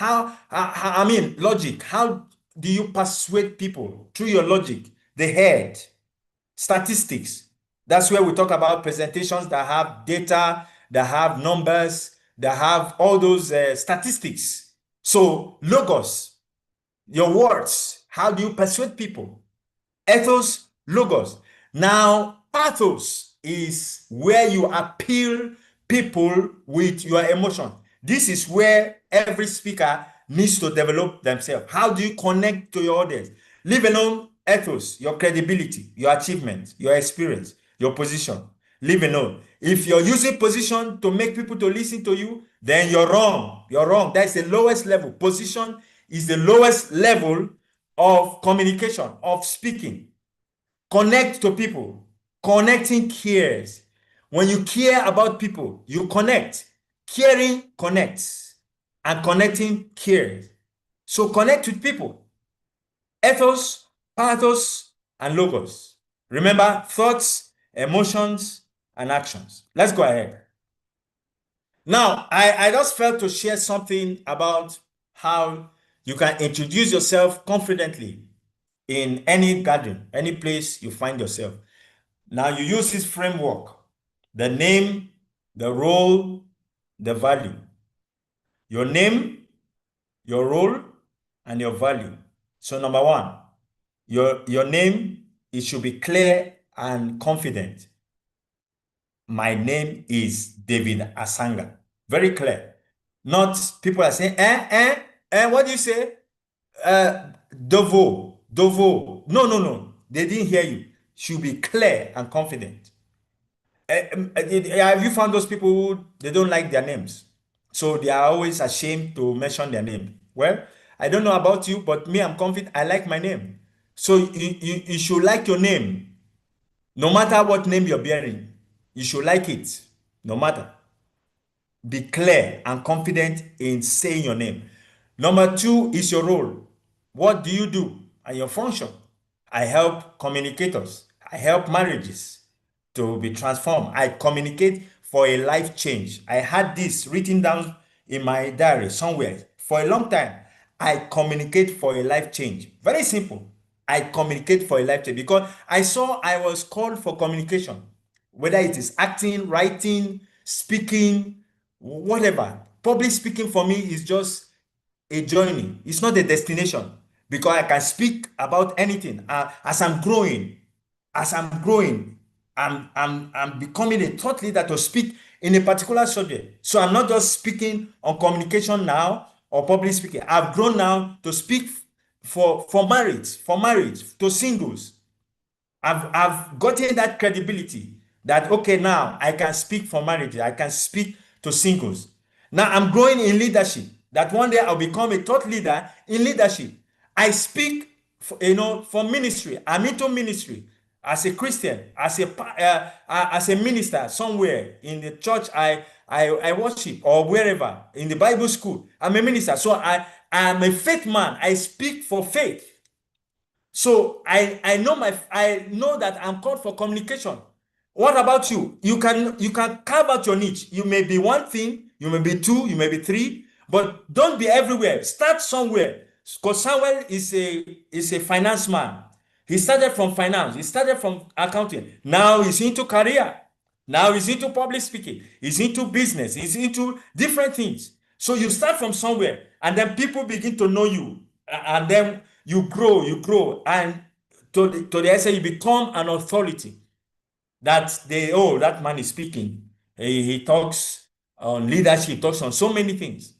A: I mean, logic. How do you persuade people? Through your logic. The head. Statistics. That's where we talk about presentations that have data, that have numbers, that have all those statistics. So, logos, your words, how do you persuade people? Ethos, logos. Now, pathos is where you appeal people with your emotion. This is where every speaker needs to develop themselves. How do you connect to your audience? Leave alone ethos, your credibility, your achievement, your experience, your position. Leave alone. If you're using position to make people to listen to you, then you're wrong. You're wrong. That's the lowest level. Position is the lowest level of communication, of speaking. Connect to people. Connecting cares. When you care about people, you connect. Caring connects, and connecting cares. So connect with people. Ethos, pathos, and logos. Remember, thoughts, emotions, and actions. Let's go ahead. Now, I just felt to share something about how you can introduce yourself confidently in any gathering, any place you find yourself. Now, you use this framework: the name, the role, the value. Your name, your role, and your value. So, number one, your name, it should be clear and confident. My name is David Asanga. Very clear. Not people are saying, what do you say? Dovo. No. They didn't hear you. Should be clear and confident. Have you found those people who they don't like their names? So they are always ashamed to mention their name. Well, I don't know about you, but me, I'm confident. I like my name. So you should like your name. No matter what name you're bearing, you should like it. No matter. Be clear and confident in saying your name. Number two is your role. What do you do and your function? I help communicators. I help marriages to be transformed. I communicate for a life change. I had this written down in my diary somewhere for a long time. I communicate for a life change. Very simple. I communicate for a life change because I saw I was called for communication, whether it is acting, writing, speaking, whatever. Public speaking for me is just a journey. It's not a destination because I can speak about anything. As I'm growing, I'm becoming a thought leader to speak in a particular subject. So I'm not just speaking on communication now or public speaking. I've grown now to speak for marriage, to singles. I've gotten that credibility that okay, now I can speak for marriage, I can speak to singles. Now I'm growing in leadership. That one day I'll become a thought leader in leadership. I speak for ministry. I'm into ministry as a Christian, as a minister somewhere in the church I worship, or wherever in the Bible school. I'm a minister, so I am a faith man. I speak for faith. So I know that I'm called for communication. What about you? You can carve out your niche. You may be one thing, you may be two, you may be three, but don't be everywhere. Start somewhere. Because Samuel is a finance man. He started from finance. He started from accounting. Now he's into career. Now he's into public speaking. He's into business. He's into different things. So you start from somewhere, and then people begin to know you, and then you grow, and to the extent you become an authority. That man is speaking. He talks on leadership. He talks on so many things.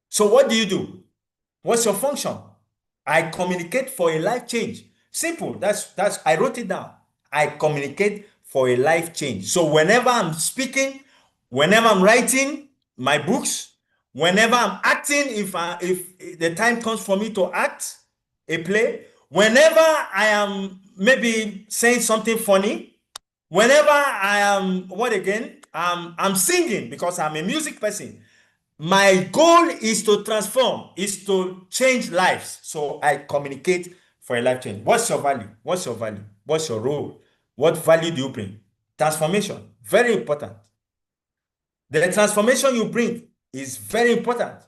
A: So what do? What's your function? I communicate for a life change. Simple. That's I wrote it down. I communicate for a life change. So whenever I'm speaking, whenever I'm writing my books, whenever I'm acting, if the time comes for me to act a play, whenever I am maybe saying something funny, whenever I am what again? I'm singing because I'm a music person. My goal is to transform, is to change lives. So I communicate for a life change. What's your value? What's your value? What's your role? What value do you bring? Transformation, very important. The transformation you bring is very important.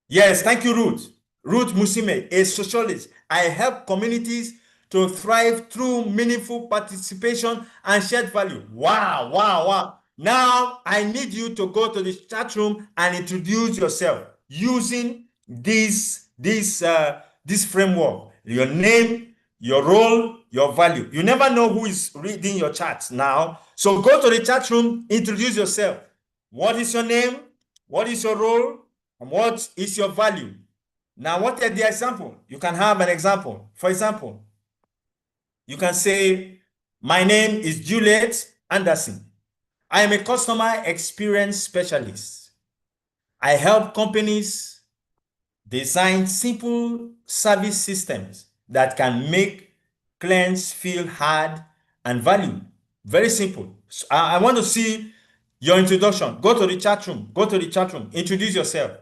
A: Yes, thank you, Ruth. Ruth Musime, a socialist. I help communities to thrive through meaningful participation and shared value. Wow, wow, wow. Now I need you to go to the chat room and introduce yourself using this framework. Your name, your role, your value. You never know who is reading your chat now. So go to the chat room, introduce yourself. What is your name? What is your role? And what is your value? Now, what are the example? You can have an example. For example, you can say, my name is Juliet Anderson. I am a customer experience specialist. I help companies design simple service systems that can make clients feel heard and valued. Very simple. So I want to see your introduction. Go to the chat room. Go to the chat room. Introduce yourself.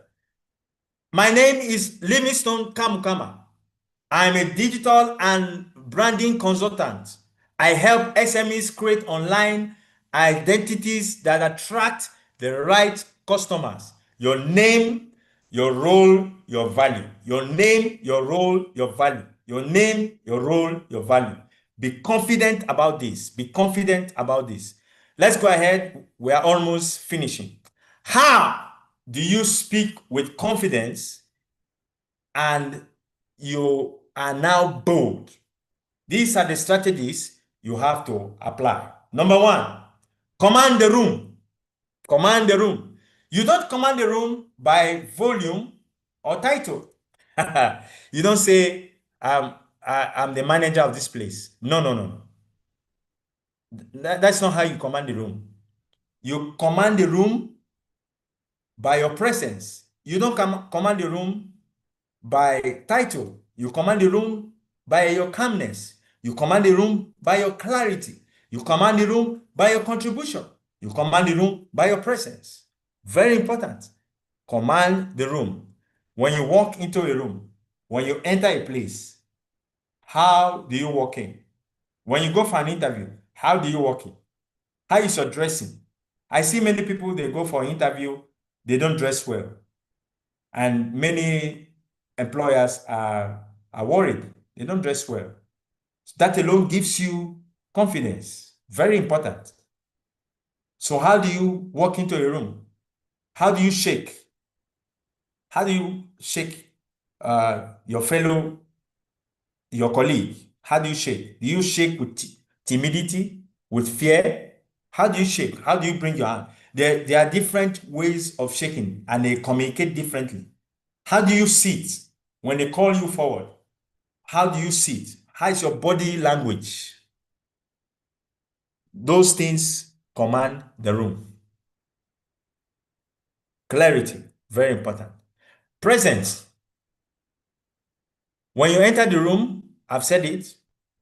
A: My name is Livingstone Kamukama. I'm a digital and branding consultant. I help SMEs create online identities that attract the right customers. Your name, your role, your value. Your name, your role, your value. Your name, your role, your value. Be confident about this. Be confident about this. Let's go ahead. We are almost finishing. How do you speak with confidence and you are now bold? These are the strategies you have to apply. Number one, command the room. Command the room. You don't command the room by volume or title. You don't say, I'm the manager of this place. No, no, no, no. That's not how you command the room. You command the room by your presence. You don't command the room by title. You command the room by your calmness. You command the room by your clarity. You command the room by your contribution. You command the room by your presence. Very important. Command the room. When you walk into a room, when you enter a place, how do you walk in? When you go for an interview, how do you walk in? How is your dressing? I see many people, they go for an interview, they don't dress well. And many employers are worried. They don't dress well. So that alone gives you confidence. Very important. So how do you walk into a room? How do you shake? How do you shake your colleague? How do you shake? Do you shake with timidity, with fear? How do you shake? How do you bring your hand? There are different ways of shaking and they communicate differently. How do you sit when they call you forward? How do you sit? How is your body language? Those things command the room. Clarity, very important. Presence. When you enter the room, I've said it,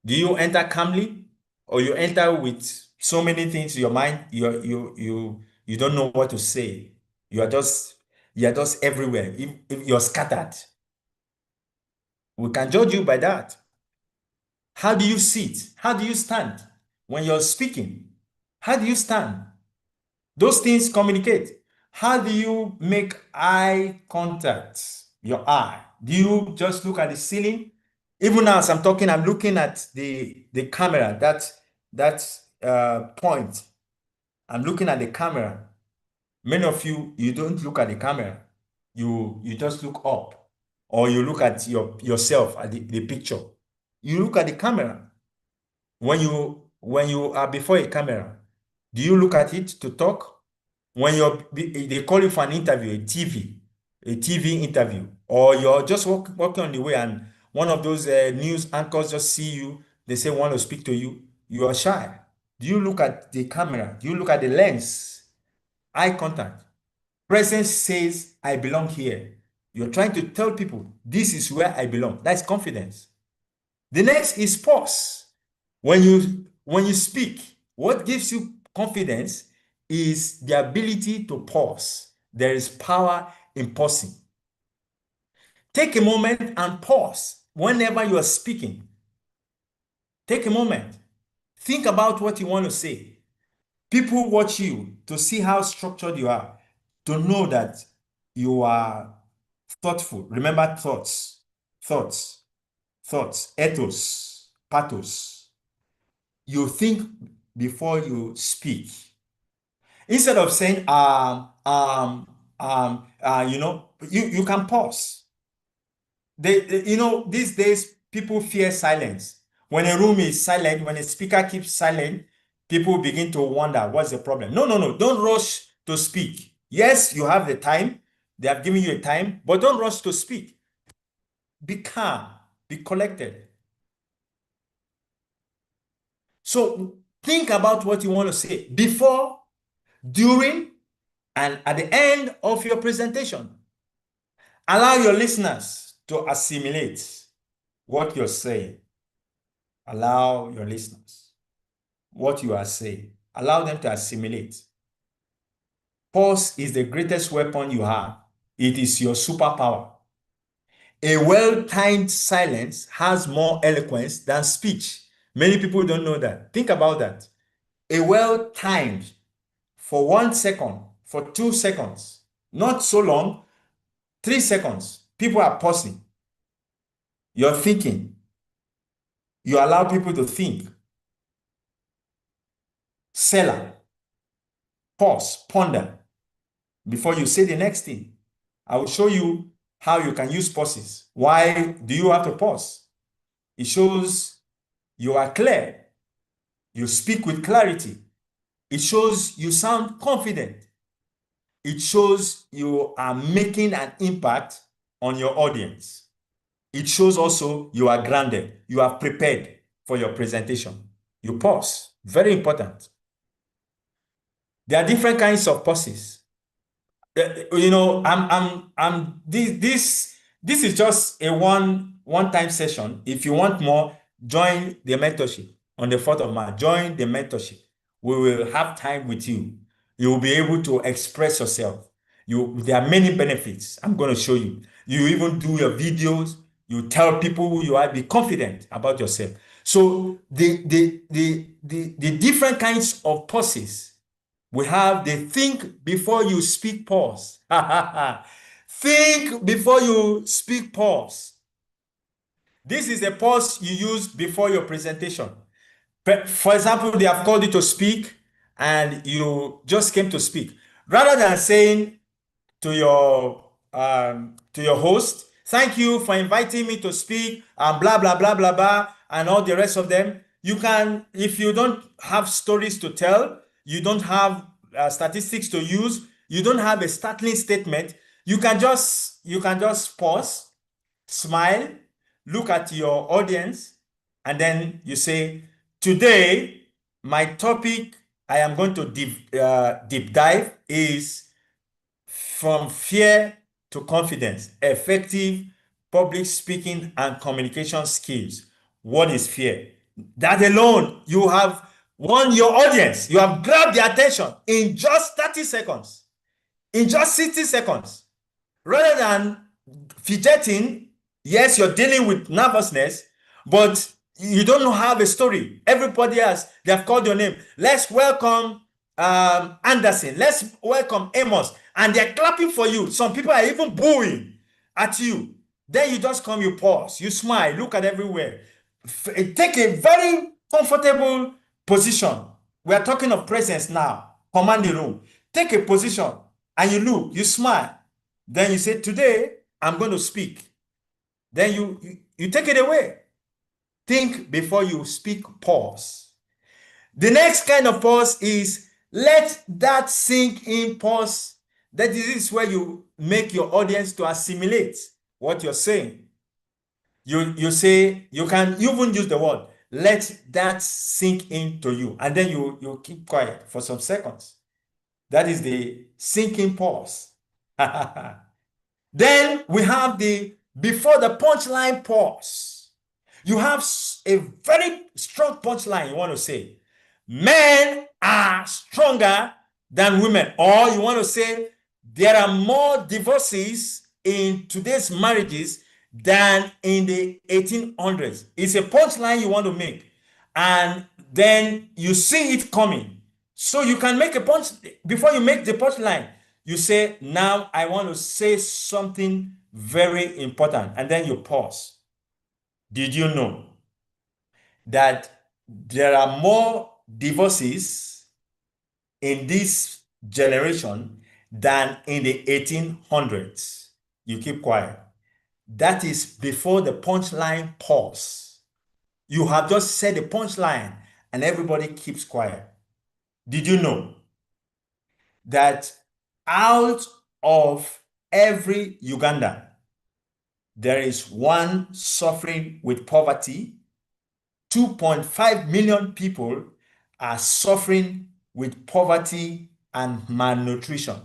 A: do you enter calmly or you enter with so many things in your mind, you don't know what to say. You're just everywhere. If you're scattered, we can judge you by that. How do you sit? How do you stand when you're speaking? How do you stand? Those things communicate. How do you make eye contact? Your eye. Do you just look at the ceiling? Even now, as I'm talking, I'm looking at the camera, that point. I'm looking at the camera. Many of you, you don't look at the camera. You just look up, or you look at yourself at the picture. You look at the camera. When you are before a camera, do you look at it to talk? When they call you for an interview, a TV interview, or you're just walking on the way and one of those news anchors just see you, they say want to speak to you, you are shy. Do you look at the camera? Do you look at the lens? Eye contact. Presence says, I belong here. You're trying to tell people, this is where I belong. That's confidence. The next is pause. When you speak, what gives you confidence is the ability to pause. There is power in pausing. Take a moment and pause whenever you are speaking. Take a moment. Think about what you want to say. People watch you to see how structured you are, to know that you are thoughtful. Remember thoughts, thoughts, thoughts, ethos, pathos. You think before you speak. Instead of saying, you can pause. These days, people fear silence. When a room is silent, when a speaker keeps silent, people begin to wonder, what's the problem? No, no, no. Don't rush to speak. Yes, you have the time. They have given you a time, but don't rush to speak. Be calm. Be collected. So think about what you want to say before, during, and at the end of your presentation. Allow your listeners to assimilate what you're saying. Allow your listeners what you are saying. Allow them to assimilate. Pause is the greatest weapon you have. It is your superpower. A well-timed silence has more eloquence than speech. Many people don't know that. Think about that. A well-timed for 1 second, for 2 seconds, not so long, 3 seconds. People are pausing. You're thinking. You allow people to think. Seller. Pause, ponder before you say the next thing. I will show you how you can use pauses. Why do you have to pause? It shows you are clear. You speak with clarity. It shows you sound confident. It shows you are making an impact on your audience. It shows also you are grounded. You are prepared for your presentation. You pause. Very important. There are different kinds of pauses. This is just a one-time session. If you want more, join the mentorship on the 4th of March. Join the mentorship. We will have time with you. You will be able to express yourself. There are many benefits. I'm going to show you. You even do your videos. You tell people who you are. Be confident about yourself. So the different kinds of pauses. We have the think before you speak pause. Think before you speak pause. This is a pause you use before your presentation. For example, they have called you to speak and you just came to speak. Rather than saying to your host, thank you for inviting me to speak, and blah, blah, blah, blah, blah, and all the rest of them. You can, if you don't have stories to tell, you don't have statistics to use, you don't have a startling statement, you can just pause, smile, look at your audience, and then you say, today, my topic I am going to deep dive is from fear to confidence, effective public speaking and communication skills. What is fear? That alone, you have won your audience. You have grabbed their attention in just 30 seconds, in just 60 seconds. Rather than fidgeting, yes, you're dealing with nervousness, but you don't have a story. Everybody else, they have called your name. Let's welcome Anderson. Let's welcome Amos. And they're clapping for you. Some people are even booing at you. Then you just come, you pause, you smile, look at everywhere. Take a very comfortable position. We are talking of presence now. Command the room. Take a position and you look, you smile. Then you say, today, I'm going to speak. Then you take it away. Think before you speak, pause. The next kind of pause is let that sink in, pause. That is where you make your audience to assimilate what you're saying. You say, you can even use the word, let that sink into you, and then you keep quiet for some seconds. That is the sinking pause. Then we have the before the punchline pause. You have a very strong punchline you want to say. Men are stronger than women. Or you want to say there are more divorces in today's marriages than in the 1800s. It's a punchline you want to make. And then you see it coming. So you can make a punch before you make the punchline. You say, now I want to say something very important. And then you pause. Did you know that there are more divorces in this generation than in the 1800s? You keep quiet. That is before the punchline pause. You have just said the punchline and everybody keeps quiet. Did you know that out of every Ugandan, there is one suffering with poverty? 2.5 million people are suffering with poverty and malnutrition.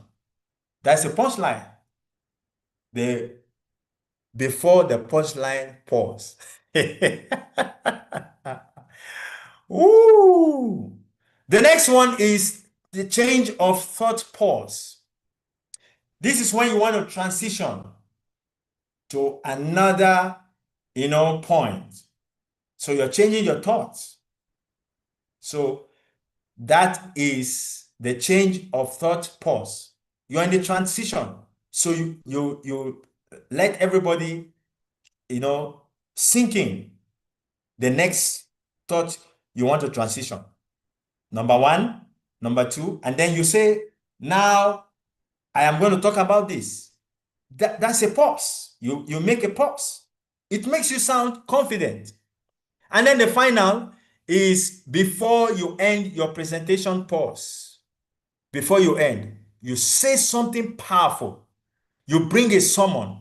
A: That's the punchline. Before the punchline pause. Ooh. The next one is the change of thought pause. This is when you want to transition to another, point. So you're changing your thoughts. So that is the change of thought pause. You're in the transition. So you let everybody, sink in the next thought you want to transition. Number one, number two, and then you say, now I am going to talk about this. That's a pause. You make a pause. It makes you sound confident. And then the final is before you end your presentation pause. Before you end, you say something powerful. You bring a summon,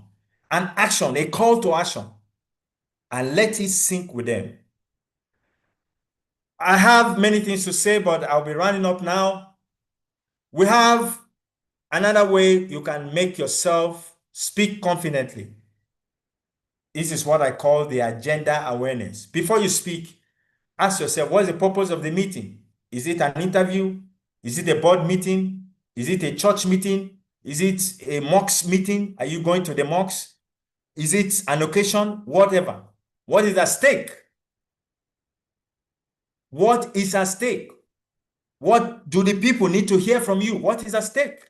A: an action, a call to action, and let it sink with them. I have many things to say, but I'll be running up now. We have another way you can make yourself speak confidently. This is what I call the agenda awareness. Before you speak, ask yourself, what is the purpose of the meeting? Is it an interview? Is it a board meeting? Is it a church meeting? Is it a mosque meeting? Are you going to the mosque? Is it an occasion? Whatever. What is at stake? What is at stake? What do the people need to hear from you? What is at stake?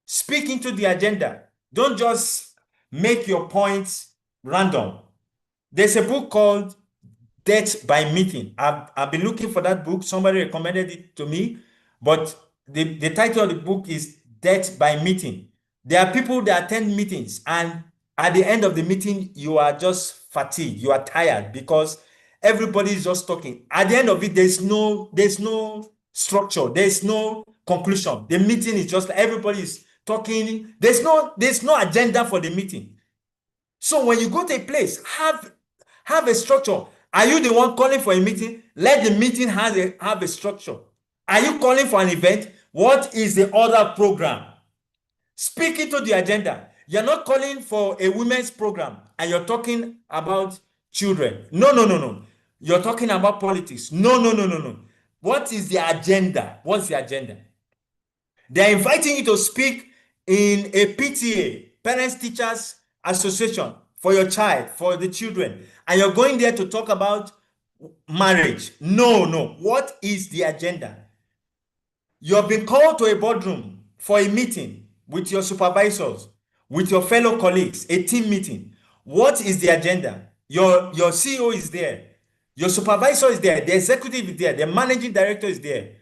A: Speak into the agenda. Don't just make your points random. There's a book called Death by Meeting. I've been looking for that book. Somebody recommended it to me, but the title of the book is Death by Meeting. There are people that attend meetings, and at the end of the meeting, you are just fatigued. You are tired because everybody is just talking. At the end of it, there's no structure. There's no conclusion. The meeting is just everybody is talking. There's no agenda for the meeting. So when you go to a place, have a structure. Are you the one calling for a meeting? Let the meeting have a structure. Are you calling for an event? What is the other program? Speak into the agenda. You're not calling for a women's program and you're talking about children. No. You're talking about politics. No. What is the agenda? What's the agenda? They're inviting you to speak in a PTA, Parents Teachers Association, for your child, for the children, and you're going there to talk about marriage. No. What is the agenda? You have been called to a boardroom for a meeting with your supervisors, with your fellow colleagues, a team meeting. What is the agenda? Your CEO is there. Your supervisor is there. The executive is there. The managing director is there.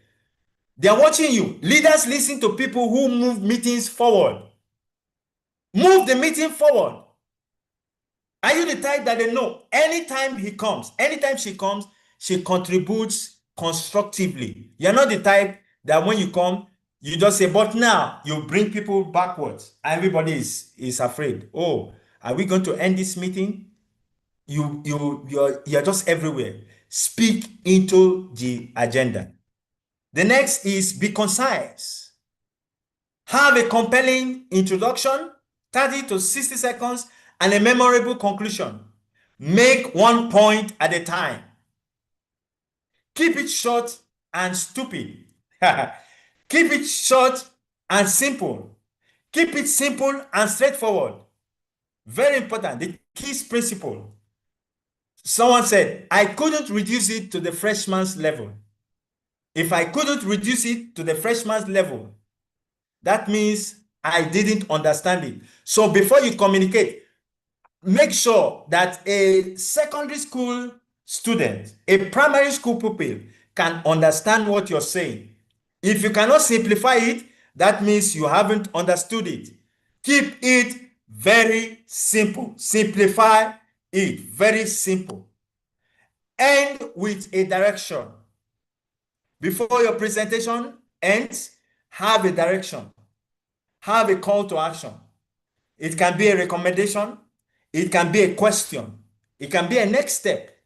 A: They are watching you. Leaders listen to people who move meetings forward. Move the meeting forward. Are you the type that they know anytime he comes, anytime she comes, she contributes constructively? You're not the type that when you come, you just say, but now you bring people backwards. Everybody is afraid. Oh, are we going to end this meeting? You're just everywhere. Speak into the agenda. The next is be concise. Have a compelling introduction, 30 to 60 seconds, and a memorable conclusion. Make one point at a time. Keep it short and stupid. Keep it short and simple. Keep it simple and straightforward. Very important. The KISS principle. Someone said, I couldn't reduce it to the freshman's level. If I couldn't reduce it to the freshman's level, that means I didn't understand it. So before you communicate, make sure that a secondary school student, a primary school pupil can understand what you're saying. If you cannot simplify it, that means you haven't understood it. Keep it very simple. Simplify it. Very simple. End with a direction. Before your presentation ends, have a direction. Have a call to action. It can be a recommendation. It can be a question. It can be a next step.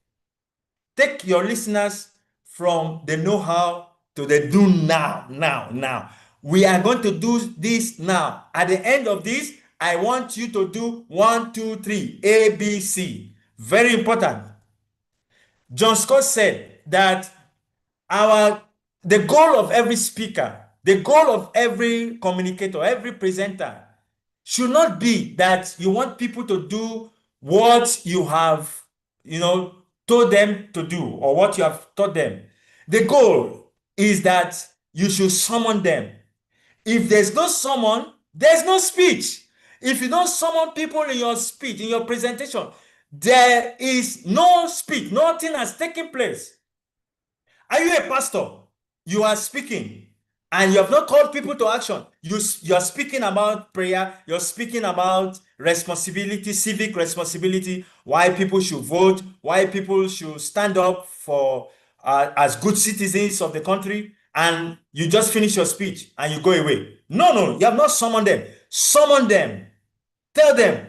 A: Take your listeners from the know-how to the do now. We are going to do this now. At the end of this, I want you to do 1, 2, 3, A, B, C. Very important. John Scott said that the goal of every speaker, the goal of every communicator, every presenter should not be that you want people to do what you have, told them to do or what you have taught them. The goal is that you should summon them. If there's no summon, there's no speech. If you don't summon people in your speech, in your presentation, there is no speech. Nothing has taken place. Are you a pastor? You are speaking and you have not called people to action. You are speaking about prayer. You're speaking about responsibility, civic responsibility, why people should vote, why people should stand up for as good citizens of the country, and you just finish your speech and you go away. No, you have not summoned them. Summon them. Tell them,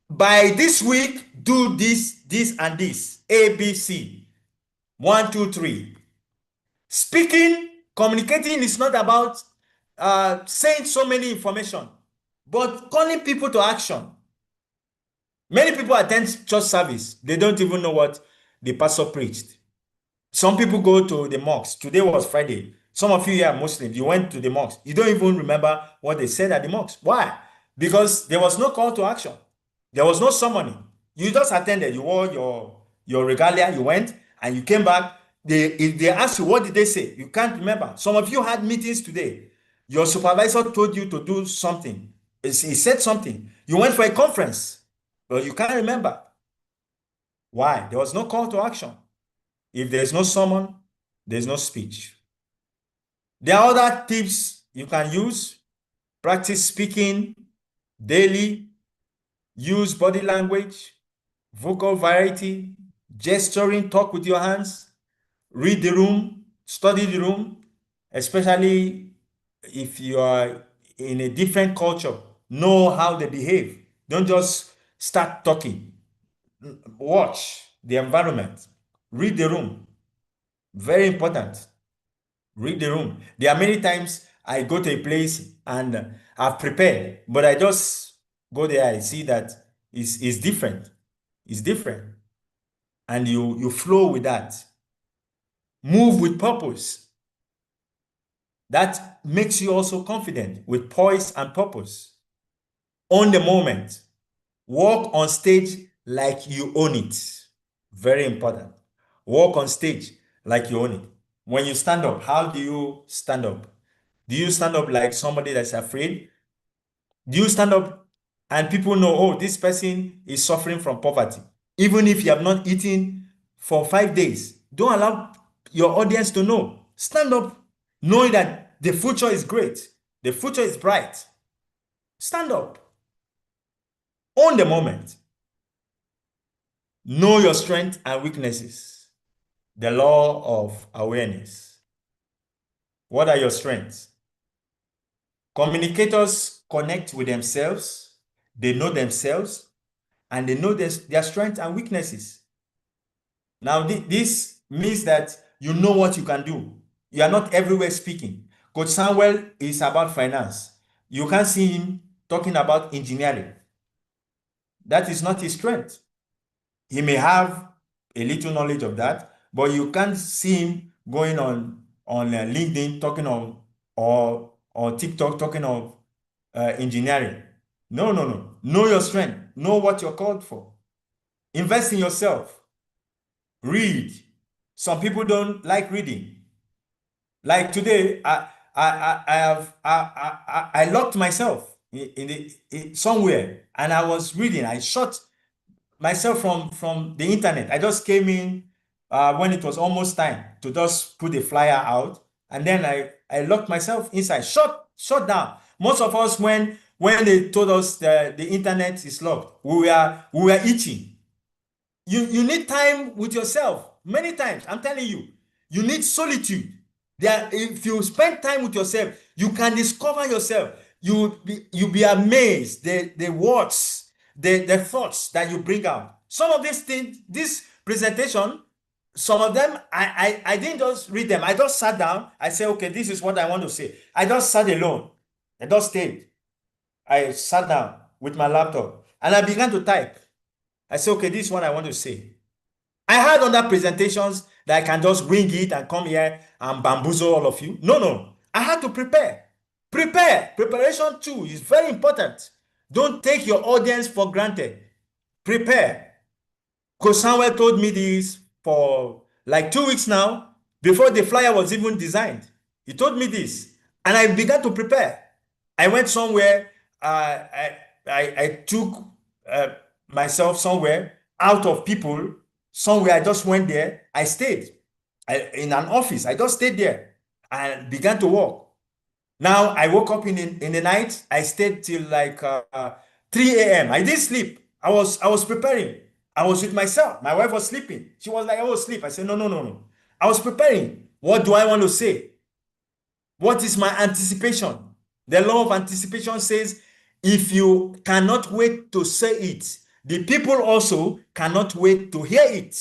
A: by this week, do this, and this. A, B, C. 1, 2, 3. Speaking, communicating is not about saying so many information, but calling people to action. Many people attend church service. They don't even know what the pastor preached. Some people go to the mosque. Today was Friday. Some of you here are Muslims. You went to the mosque. You don't even remember what they said at the mosque. Why? Because there was no call to action. There was no summoning. You just attended. You wore your regalia. You went and you came back. If they ask you, what did they say? You can't remember. Some of you had meetings today. Your supervisor told you to do something. He said something. You went for a conference, but you can't remember. Why? There was no call to action. If there's no summon, there's no speech. There are other tips you can use. Practice speaking daily. Use body language, vocal variety, gesturing, talk with your hands. Read the room, study the room, especially if you are in a different culture. Know how they behave. Don't just start talking. Watch the environment. Read the room. Very important. Read the room. There are many times I go to a place and I've prepared, but I just go there. I see that it's different. It's different. And you flow with that. Move with purpose. That makes you also confident with poise and purpose. Own the moment. Walk on stage like you own it. Very important. Walk on stage like you own it. When you stand up, how do you stand up? Do you stand up like somebody that's afraid? Do you stand up and people know, oh, this person is suffering from poverty? Even if you have not eaten for 5 days, don't allow your audience to know. Stand up knowing that the future is great. The future is bright. Stand up. Own the moment. Know your strengths and weaknesses. The law of awareness. What are your strengths? Communicators connect with themselves. They know themselves and they know their strengths and weaknesses. Now, this means that you know what you can do. You are not everywhere speaking. Coach Samuel is about finance. You can't see him talking about engineering. That is not his strength. He may have a little knowledge of that, but you can't see him going on LinkedIn talking on or TikTok talking of engineering. No, no, no. Know your strength. Know what you're called for. Invest in yourself. Read. Some people don't like reading. Like today, I locked myself somewhere and I was reading. I shut myself from the internet. I just came in when it was almost time to just put the flyer out, and then I locked myself inside, shut down. Most of us, when they told us the internet is locked, we were itching. You need time with yourself. Many times, I'm telling you, you need solitude. If you spend time with yourself, you can discover yourself. You be amazed the words, the thoughts that you bring out. Some of these things, this presentation, some of them I didn't just read them. I just sat down. I said, okay, this is what I want to say. I just sat alone. I just stayed. I sat down with my laptop and I began to type. I said, okay, this is what I want to say. I had other presentations that I can just wing it and come here and bamboozle all of you. No, no. I had to prepare. Prepare. Preparation too is very important. Don't take your audience for granted. Prepare. Coach Samuel told me this for like 2 weeks now, before the flyer was even designed. He told me this, and I began to prepare. I went somewhere. I took myself somewhere out of people. Somewhere I just went there. I stayed in an office. I just stayed there and began to work. Now I woke up in the night. I stayed till like 3 a.m. I didn't sleep. I was preparing. I was with myself. My wife was sleeping. She was like, I will sleep. I said, no, no, no, no. I was preparing. What do I want to say? What is my anticipation? The law of anticipation says, if you cannot wait to say it, the people also cannot wait to hear it.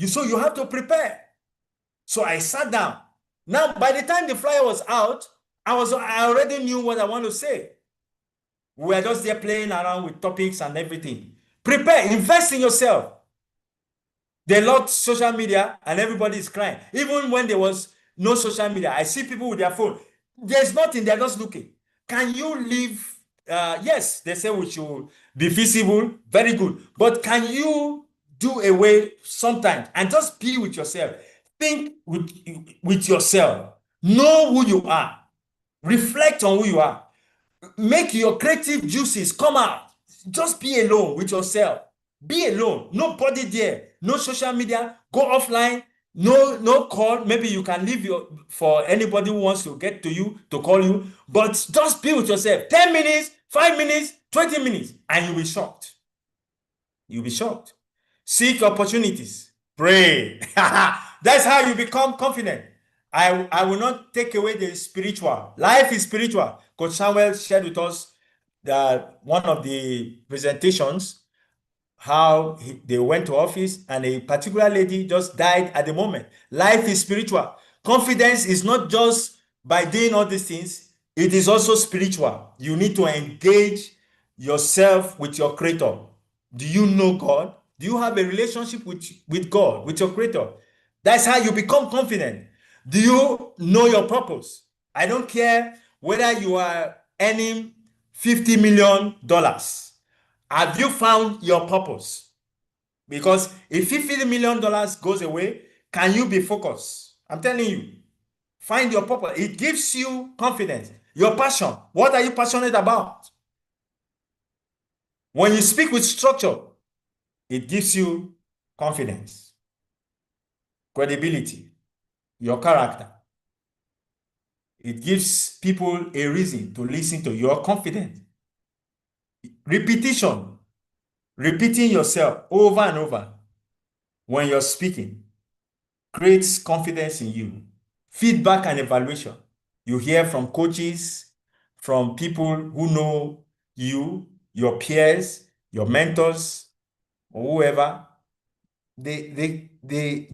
A: So you have to prepare. So I sat down. Now, by the time the flyer was out, I already knew what I want to say. We were just there playing around with topics and everything. Prepare, invest in yourself. They locked social media and everybody is crying. Even when there was no social media, I see people with their phone. There's nothing, they're just looking. Can you live? Yes, they say we should be visible, very good. But can you do away sometimes and just be with yourself? Think with yourself. Know who you are. Reflect on who you are. Make your creative juices come out. Just be alone with yourself. Be alone. Nobody there. No social media. Go offline. No call. Maybe you can leave for anybody who wants to get to you to call you. But just be with yourself. 10 minutes, 5 minutes, 20 minutes, and you'll be shocked. You'll be shocked. Seek opportunities. Pray. That's how you become confident. I will not take away the spiritual. Life is spiritual. Coach Samuel shared with us that one of the presentations, how they went to office and a particular lady just died at the moment. Life is spiritual. Confidence is not just by doing all these things, it is also spiritual. You need to engage yourself with your creator. Do you know God? Do you have a relationship with God, with your creator? That's how you become confident. Do you know your purpose? I don't care whether you are earning $50 million. Have you found your purpose? Because if $50 million goes away, can you be focused? I'm telling you, find your purpose. It gives you confidence. Your passion. What are you passionate about? When you speak with structure, it gives you confidence, credibility, your character. It gives people a reason to listen to you. You're confident. Repetition, repeating yourself over and over when you're speaking creates confidence in you. Feedback and evaluation. You hear from coaches, from people who know you, your peers, your mentors, or whoever. they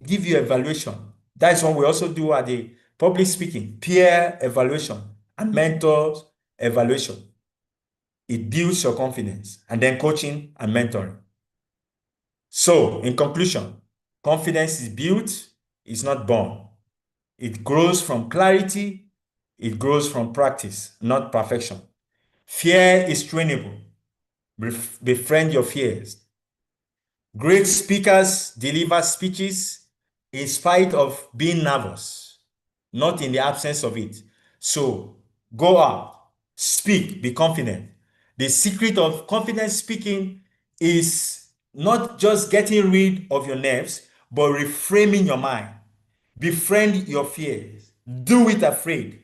A: give you evaluation. That's what we also do at the public speaking, peer evaluation and mentor evaluation. It builds your confidence, and then coaching and mentoring. So, in conclusion, confidence is built, it's not born. It grows from clarity, it grows from practice, not perfection. Fear is trainable. Befriend your fears. Great speakers deliver speeches in spite of being nervous, not in the absence of it. So go out, speak, be confident. The secret of confident speaking is not just getting rid of your nerves, but reframing your mind. Befriend your fears. Do it afraid.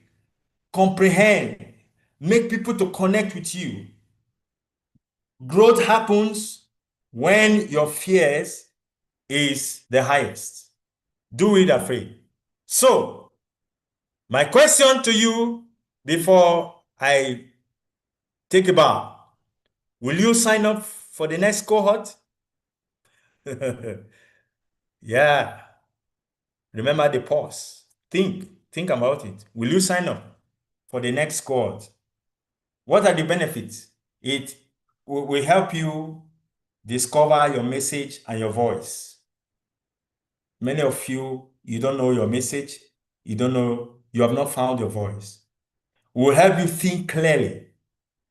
A: Comprehend. Make people to connect with you. Growth happens when your fears is the highest. Do it afraid. So, my question to you before I take a bow, will you sign up for the next cohort? Yeah. Remember the pause. Think about it. Will you sign up for the next cohort? What are the benefits? It will help you discover your message and your voice. Many of you, you don't know your message. You don't know, you have not found your voice. We will help you think clearly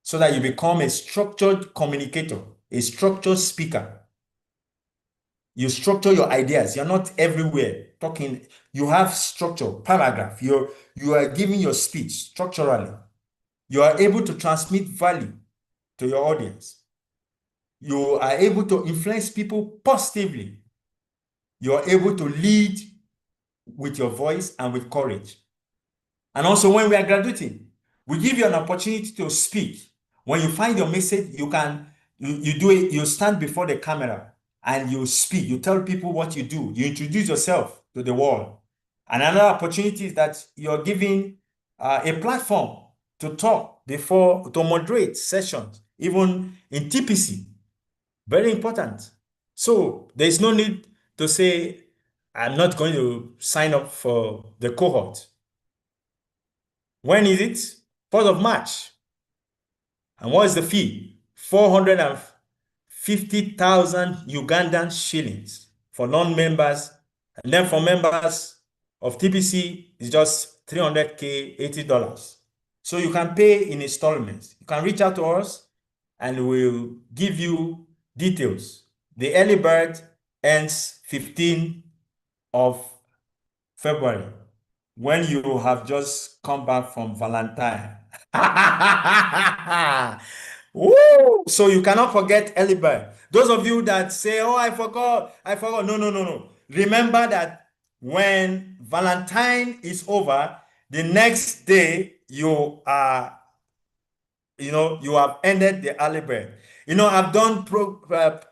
A: so that you become a structured communicator, a structured speaker. You structure your ideas. You're not everywhere talking. You have structure, paragraph. You are giving your speech structurally. You are able to transmit value to your audience. You are able to influence people positively. You are able to lead with your voice and with courage. And also, when we are graduating, we give you an opportunity to speak. When you find your message, you do it, you stand before the camera and you speak. You tell people what you do. You introduce yourself to the world. And another opportunity is that you're giving a platform to talk before, to moderate sessions, even in TPC. Very important. So there's no need to say, I'm not going to sign up for the cohort. When is it? 4th of March. And what is the fee? 450,000 Ugandan shillings for non-members. And then for members of TPC, it's just 300K, $80. So you can pay in installments. You can reach out to us and we'll give you details. The early bird ends 15th of February, when you have just come back from Valentine. Woo! So you cannot forget early bird. Those of you that say, oh, I forgot. No, no, no, no. Remember that when Valentine is over, the next day you are, you have ended the early bird. I've done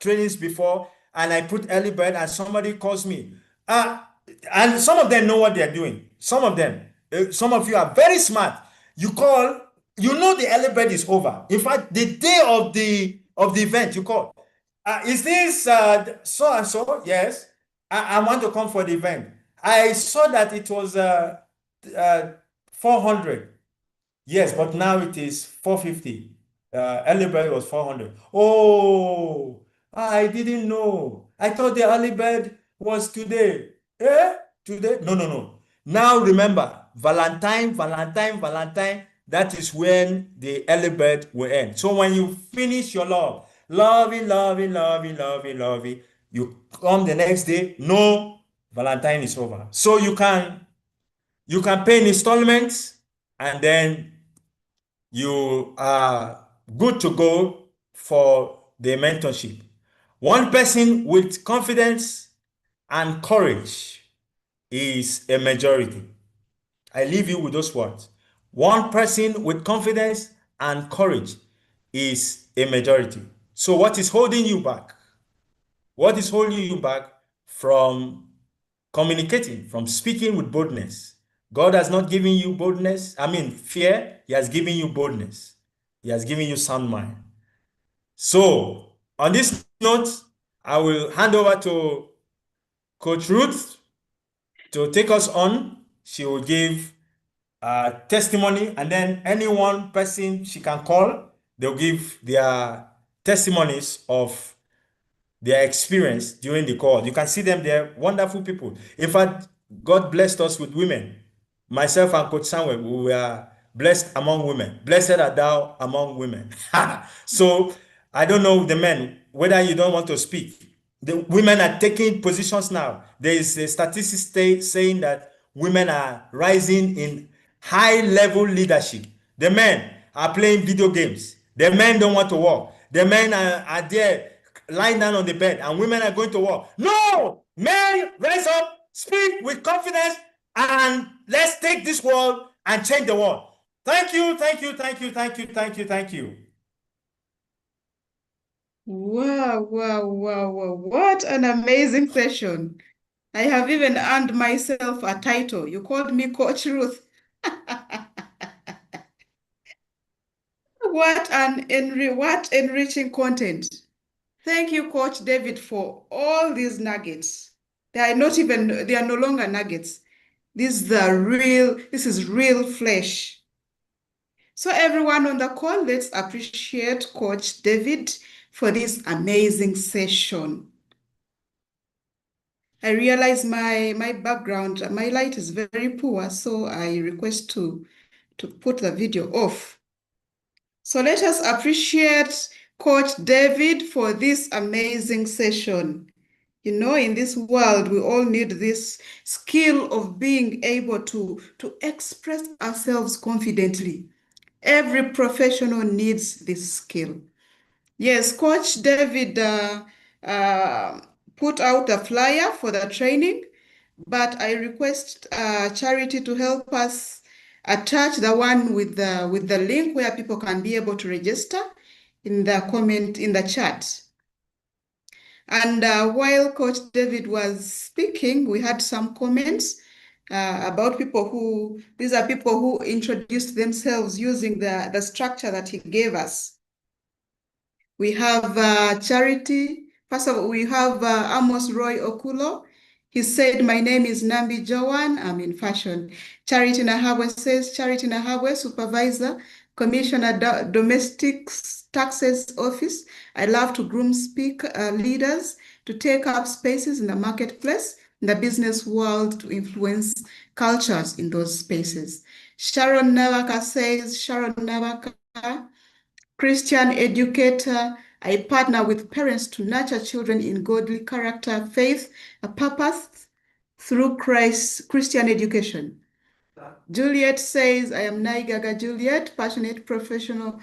A: trainings before and I put early bird and somebody calls me. And some of them know what they're doing. Some of them, some of you are very smart. You call, the early bird is over. In fact, the day of the event, you call. Is this so and so? Yes. I want to come for the event. I saw that it was 400. Yes, but now it is 450. Early bird was 400. Oh, I didn't know. I thought the early bird was today. Eh? Today? No, no, no. Now remember, Valentine, Valentine, Valentine, that is when the early bird will end. So when you finish your loving, loving, loving, loving, loving, you come the next day, no, Valentine is over. So you can pay in installments and then you are good to go for the mentorship. One person with confidence and courage is a majority. I leave you with those words. One person with confidence and courage is a majority. So what is holding you back? What is holding you back from communicating, from speaking with boldness? God has not given you fear. He has given you boldness. He has given you sound mind. So, on this note, I will hand over to Coach Ruth to take us on. She will give testimony, and then any one person she can call, they'll give their testimonies of their experience during the call. You can see them, they're wonderful people. In fact, God blessed us with women. Myself and Coach Samuel, we were blessed among women. Blessed are thou among women. So I don't know the men, whether you don't want to speak. The women are taking positions now. There is a statistic saying that women are rising in high level leadership. The men are playing video games. The men don't want to work. The men are there lying down on the bed, and women are going to work. No! Men, rise up, speak with confidence, and let's take this world and change the world. Thank you, thank you, thank you, thank you, thank you, thank you.
B: Wow, wow, wow, wow. What an amazing session. I have even earned myself a title. You called me Coach Ruth. What enriching content. Thank you, Coach David, for all these nuggets. They are no longer nuggets. This is real flesh. So everyone on the call, let's appreciate Coach David for this amazing session. I realize my background, my light is very poor, so I request to put the video off. So let us appreciate Coach David for this amazing session. You know, in this world, we all need this skill of being able to express ourselves confidently. Every professional needs this skill. Yes, Coach David uh, put out a flyer for the training, but I request Charity to help us attach the one with the link where people can be able to register in the comment in the chat. And while Coach David was speaking, we had some comments about these are people who introduced themselves using the structure that he gave us. We have Charity. First of all, we have Amos Roy Okulo. He said, my name is Nambi Jowan. I'm in fashion. Charity Nahabwe says, Charity Nahabwe, Supervisor, Commissioner, Domestic Taxes Office. I love to groom leaders to take up spaces in the marketplace, in the business world, to influence cultures in those spaces. Sharon Navaka says, Sharon Navaka, Christian educator. I partner with parents to nurture children in godly character, faith, a purpose through Christian education. Juliet says, I am Naigaga Juliet, passionate professional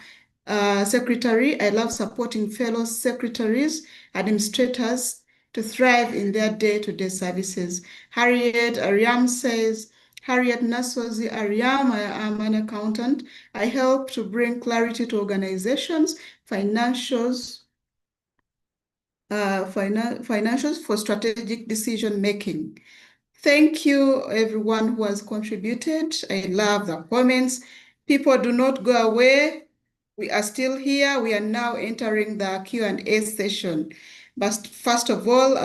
B: secretary. I love supporting fellow secretaries, administrators to thrive in their day-to-day services. Harriet Ariam says, Harriet Nasozi Ariam, I am an accountant. I help to bring clarity to organizations, financials for strategic decision making. Thank you, everyone who has contributed. I love the comments. People do not go away. We are still here. We are now entering the Q&A session. But first of all,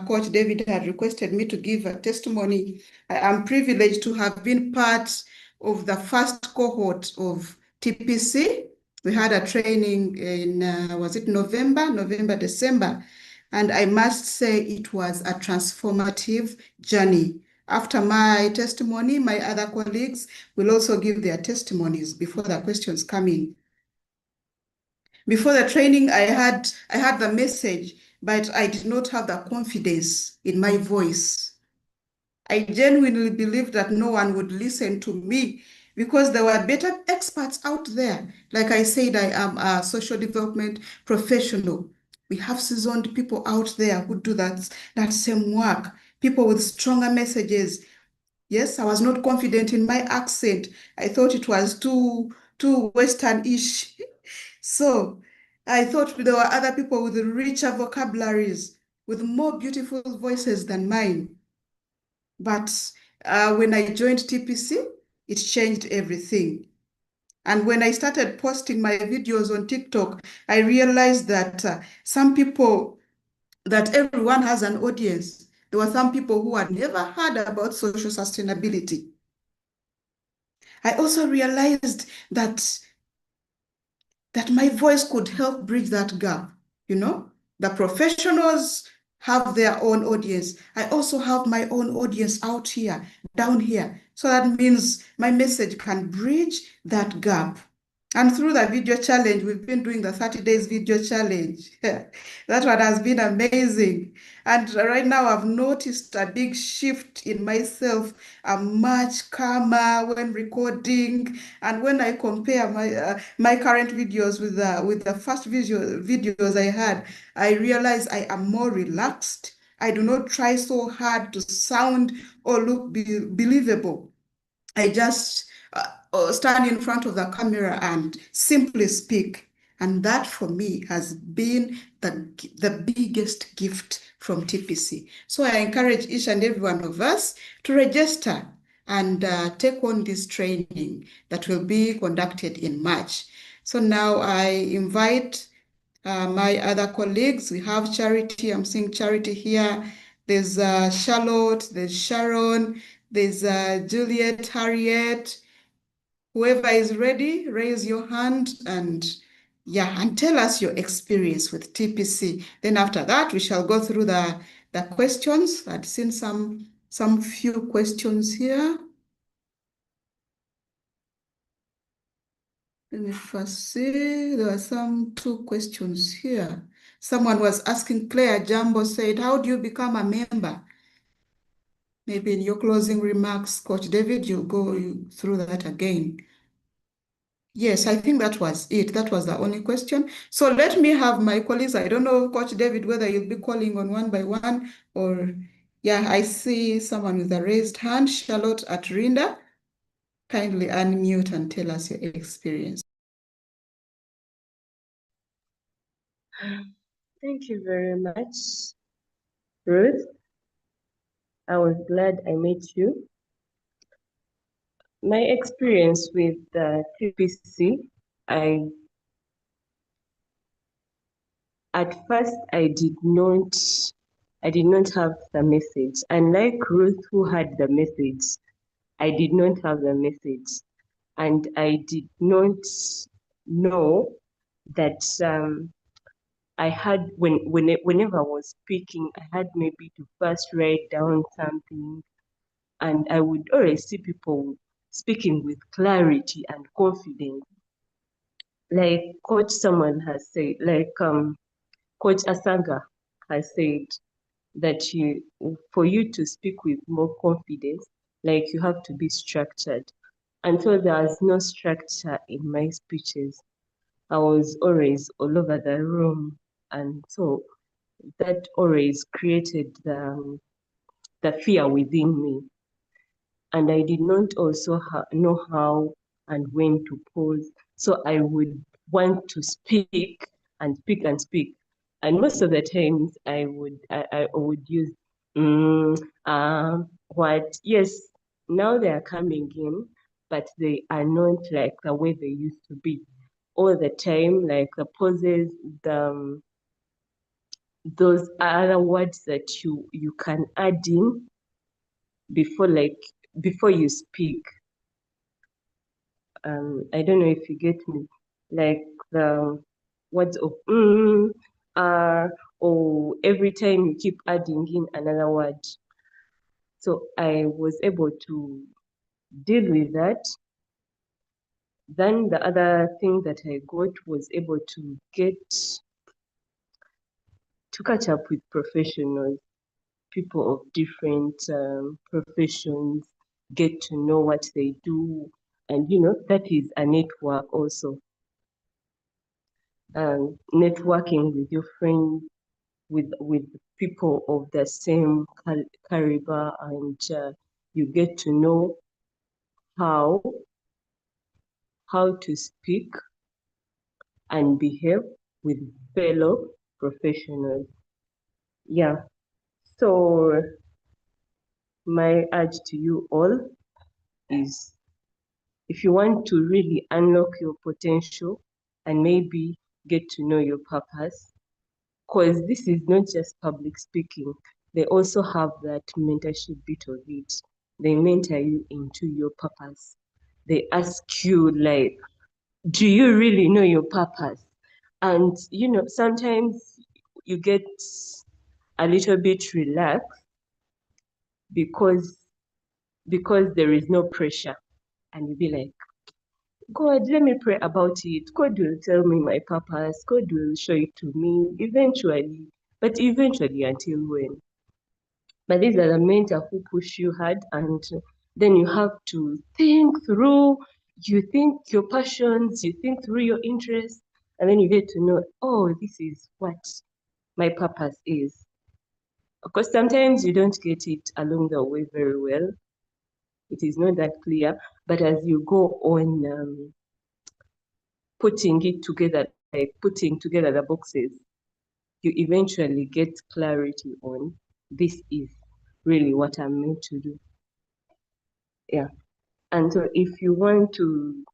B: Coach David had requested me to give a testimony. I am privileged to have been part of the first cohort of TPC. We had a training in, was it November, December. And I must say it was a transformative journey. After my testimony, my other colleagues will also give their testimonies before the questions come in. Before the training, I had the message, but I did not have the confidence in my voice. I genuinely believed that no one would listen to me because there were better experts out there. Like I said, I am a social development professional. We have seasoned people out there who do that same work, people with stronger messages. Yes, I was not confident in my accent. I thought it was too Western-ish. So I thought there were other people with richer vocabularies, with more beautiful voices than mine. But when I joined TPC, it changed everything. And when I started posting my videos on TikTok, I realized that that everyone has an audience. There were some people who had never heard about social sustainability. I also realized that my voice could help bridge that gap. You know, the professionals have their own audience. I also have my own audience out here, down here. So that means my message can bridge that gap. And through the video challenge, we've been doing the 30 days video challenge. That one has been amazing. And right now I've noticed a big shift in myself. I'm much calmer when recording. And when I compare my current videos with the first videos I had, I realize I am more relaxed. I do not try so hard to sound or look believable. I just stand in front of the camera and simply speak. And that for me has been the biggest gift from TPC. So I encourage each and every one of us to register and take on this training that will be conducted in March. So now I invite my other colleagues. We have Charity. I'm seeing Charity here. There's Charlotte, there's Sharon, there's Juliet, Harriet. Whoever is ready, raise your hand and tell us your experience with TPC. Then after that, we shall go through the questions. I've seen some few questions here. Let me first see. There are some two questions here. Someone was asking, Claire Jambo said, how do you become a member? Maybe in your closing remarks, Coach David, you'll go through that again. Yes, I think that was it. That was the only question. So let me have my colleagues. I don't know, Coach David, whether you'll be calling on one by one or, yeah, I see someone with a raised hand. Charlotte at Rinda, kindly unmute and tell us your experience.
C: Thank you very much, Ruth. I was glad I met you. My experience with TPC, at first I did not have the message. Unlike Ruth, who had the message, I did not have the message, and I did not know that I had whenever I was speaking, I had maybe to first write down something, and I would always see people speaking with clarity and confidence. Like Coach someone has said, like Coach Asanga has said that for you to speak with more confidence, like you have to be structured. And so there was no structure in my speeches. I was always all over the room, and so that always created the fear within me. And I did not also know how and when to pause. So I would want to speak and speak and speak. And most of the times I would use what. Yes, now they are coming in, but they are not like the way they used to be. All the time, like the pauses, those other words that you can add in before you speak. I don't know if you get me, like the words of or every time you keep adding in another word. So I was able to deal with that. Then the other thing that I got was able to catch up with professionals, people of different professions, get to know what they do, and that is a network also. Networking with your friends, with people of the same caliber, and you get to know how to speak and behave with fellow professionals. Yeah. So my urge to you all is, if you want to really unlock your potential and maybe get to know your purpose, because this is not just public speaking. they also have that mentorship bit of it. They mentor you into your purpose. They ask you, like, do you really know your purpose? And, sometimes you get a little bit relaxed because there is no pressure. And you be like, God, let me pray about it. God will tell me my purpose. God will show it to me eventually. But eventually, until when? But these are the mentor who push you hard, and then you have to think through. You think your passions, you think through your interests, and then you get to know, oh, this is what my purpose is. Of course, sometimes you don't get it along the way very well. It is not that clear, but as you go on putting it together, like putting together the boxes, you eventually get clarity on this is really what I'm meant to do. Yeah. And so if you want to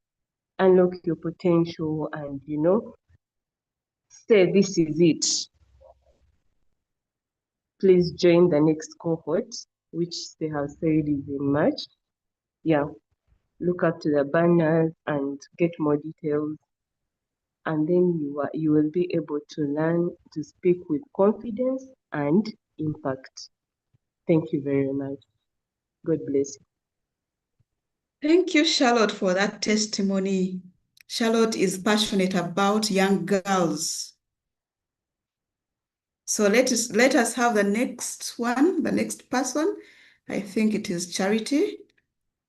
C: unlock your potential and, say this is it, please join the next cohort, which they have said is in March. Yeah. Look up to the banners and get more details. And then you will be able to learn to speak with confidence and impact. Thank you very much. God bless you.
B: Thank you, Charlotte, for that testimony. Charlotte is passionate about young girls. So let us have the next one, the next person. I think it is Charity.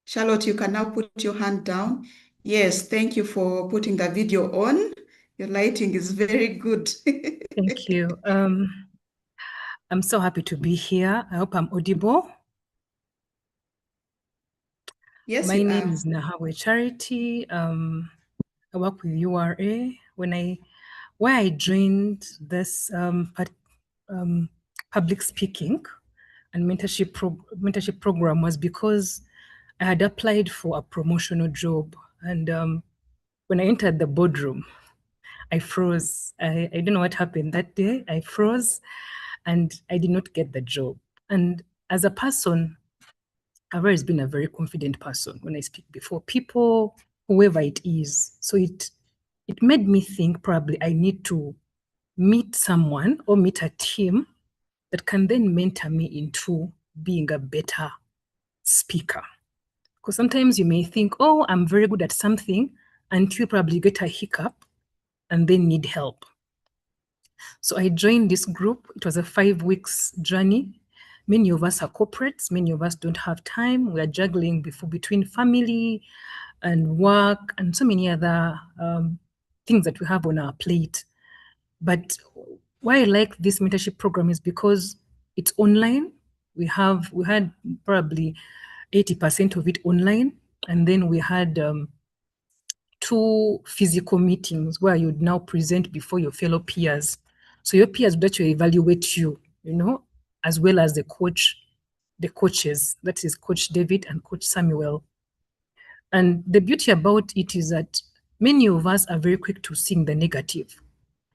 B: Charlotte, you can now put your hand down. Yes, thank you for putting the video on. Your lighting is very good.
D: Thank you. I'm so happy to be here. I hope I'm audible.
B: Yes,
D: My
B: you
D: name
B: are.
D: is Nahawe Charity. I work with URA. Why I joined this public speaking and mentorship program was because I had applied for a promotional job, and when I entered the boardroom, I froze. I don't know what happened that day. I froze, and I did not get the job. And as a person, I've always been a very confident person when I speak before people, whoever it is. So it made me think probably I need to meet someone or meet a team that can then mentor me into being a better speaker. Because sometimes you may think, oh, I'm very good at something, until probably you get a hiccup and then need help. So I joined this group. It was a 5 weeks journey. Many of us are corporates. Many of us don't have time. We are juggling between family and work and so many other things that we have on our plate. But why I like this mentorship program is because it's online. We had probably 80% of it online, and then we had 2 physical meetings where you'd now present before your fellow peers. So your peers would actually evaluate you, as well as the coaches, that is Coach David and Coach Samuel. And the beauty about it is that many of us are very quick to seeing the negative.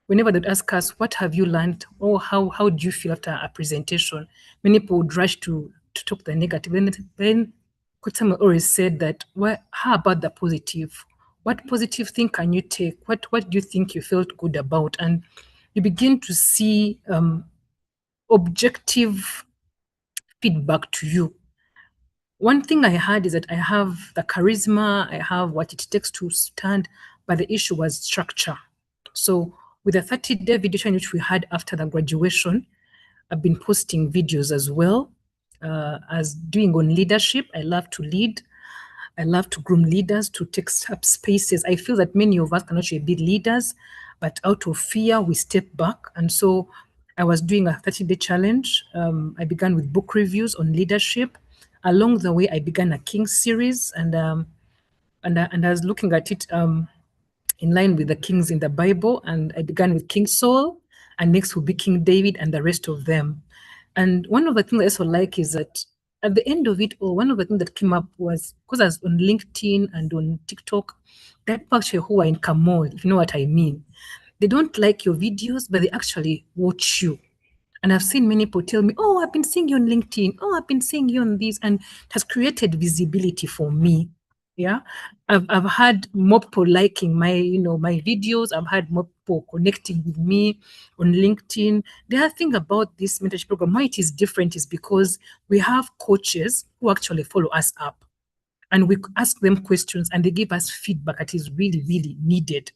D: Whenever they'd ask us, what have you learned? Or how do you feel after a presentation? Many people would rush to talk the negative. Then Coach Samuel always said that, well, how about the positive? What positive thing can you take? What do you think you felt good about? And you begin to see objective feedback to you. One thing I had is that I have the charisma, I have what it takes to stand, but the issue was structure. So with the 30-day video which we had after the graduation, I've been posting videos as well, as doing on leadership. I love to lead. I love to groom leaders to take up spaces. I feel that many of us can actually be leaders, but out of fear, we step back. And so I was doing a 30-day challenge. I began with book reviews on leadership. Along the way, I began a King series, and I was looking at it in line with the kings in the Bible. And I began with King Saul, and next will be King David and the rest of them. And one of the things I also like is that at the end of it all, one of the things that came up was, because I was on LinkedIn and on TikTok, that actually who are in Kamol, if you know what I mean. They don't like your videos, but they actually watch you. And I've seen many people tell me, oh, I've been seeing you on LinkedIn. Oh, I've been seeing you on this. And it has created visibility for me. Yeah. I've had more people liking my, my videos. I've had more people connecting with me on LinkedIn. The other thing about this mentorship program, why it is different is because we have coaches who actually follow us up. And we ask them questions and they give us feedback that is really, really needed.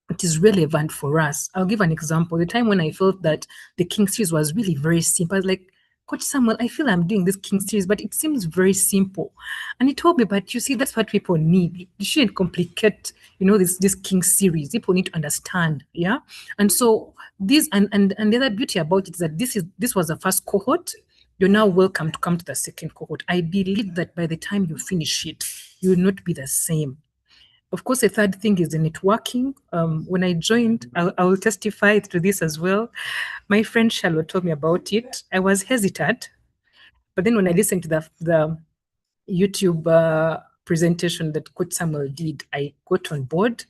D: It is relevant for us. I'll give an example. The time when I felt that the King series was really very simple, I was like, Coach Samuel, I feel I'm doing this King series, but it seems very simple. And he told me, but you see, that's what people need. You shouldn't complicate, this King series. People need to understand. Yeah. And so this and the other beauty about it is that this was the first cohort. You're now welcome to come to the second cohort. I believe that by the time you finish it, you will not be the same. Of course, the third thing is the networking. When I joined, I will testify to this as well. My friend Charlotte told me about it. I was hesitant, but then when I listened to the YouTube presentation that Coach Samuel did, I got on board,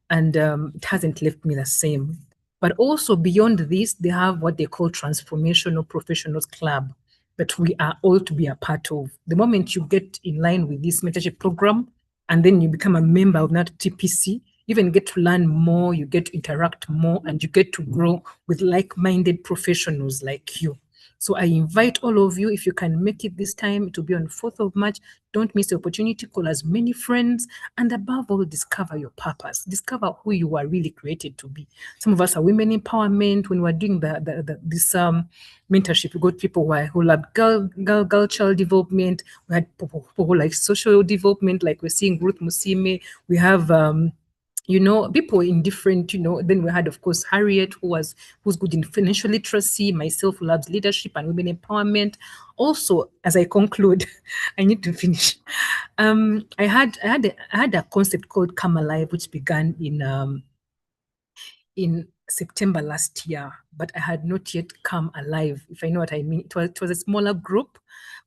D: and it hasn't left me the same. But also beyond this, they have what they call Transformational Professionals Club that we are all to be a part of. The moment you get in line with this mentorship program, and then you become a member of that TPC, you even get to learn more, you get to interact more, and you get to grow with like-minded professionals like you. So I invite all of you, if you can make it this time, it will be on 4th of March. Don't miss the opportunity, call as many friends, and above all, discover your purpose. Discover who you are really created to be. Some of us are women empowerment. When we're doing this mentorship, we got people who love girl child development. We had people who like social development, like we're seeing Ruth Musime. We have people in different, then we had, of course, Harriet, who's good in financial literacy, myself, who loves leadership and women empowerment. Also, as I conclude, I need to finish. I had a concept called Come Alive, which began in September last year, but I had not yet come alive, if I know what I mean. It was a smaller group,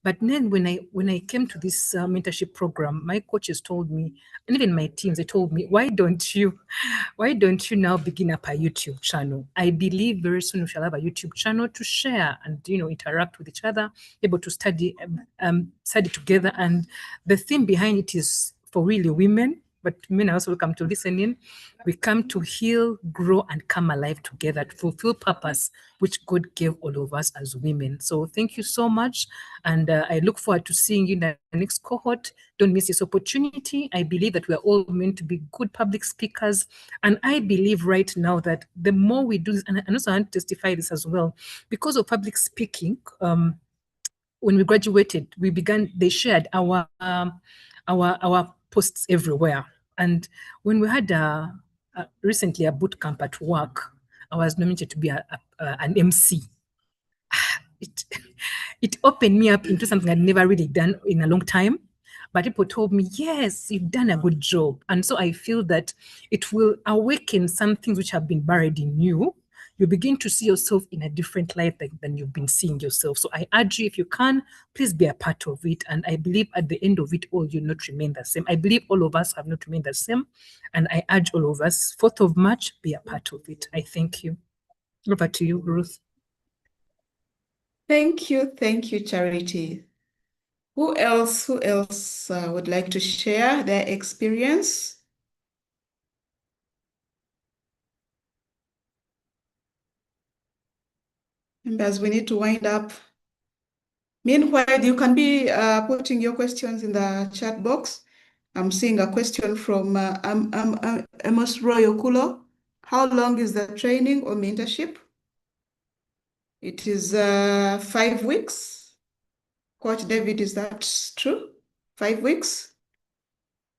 D: but then when I came to this mentorship program, my coaches told me, and even my teams, they told me, why don't you now begin up a YouTube channel? I believe very soon we shall have a YouTube channel to share and interact with each other, able to study together. And the theme behind it is for really women, but men are also welcome to listen in. We come to heal, grow, and come alive together to fulfill purpose, which God gave all of us as women. So thank you so much. And I look forward to seeing you in the next cohort. Don't miss this opportunity. I believe that we are all meant to be good public speakers. And I believe right now that the more we do this, and also I want to testify this as well, because of public speaking, when we graduated, they shared our posts everywhere. And when we had recently a boot camp at work, I was nominated to be an MC. It opened me up into something I'd never really done in a long time. But people told me, yes, you've done a good job. And so I feel that it will awaken some things which have been buried in you. You begin to see yourself in a different light than you've been seeing yourself. So I urge you, if you can, please be a part of it. And I believe at the end of it all, you'll not remain the same. I believe all of us have not remained the same. And I urge all of us, 4th of March, be a part of it. I thank you. Over to you, Ruth.
B: Thank you, Charity. Who else would like to share their experience? Members, we need to wind up. Meanwhile, you can be putting your questions in the chat box. I'm seeing a question from Amos Roy Okulo. How long is the training or mentorship? It is 5 weeks. Coach David, is that true? 5 weeks?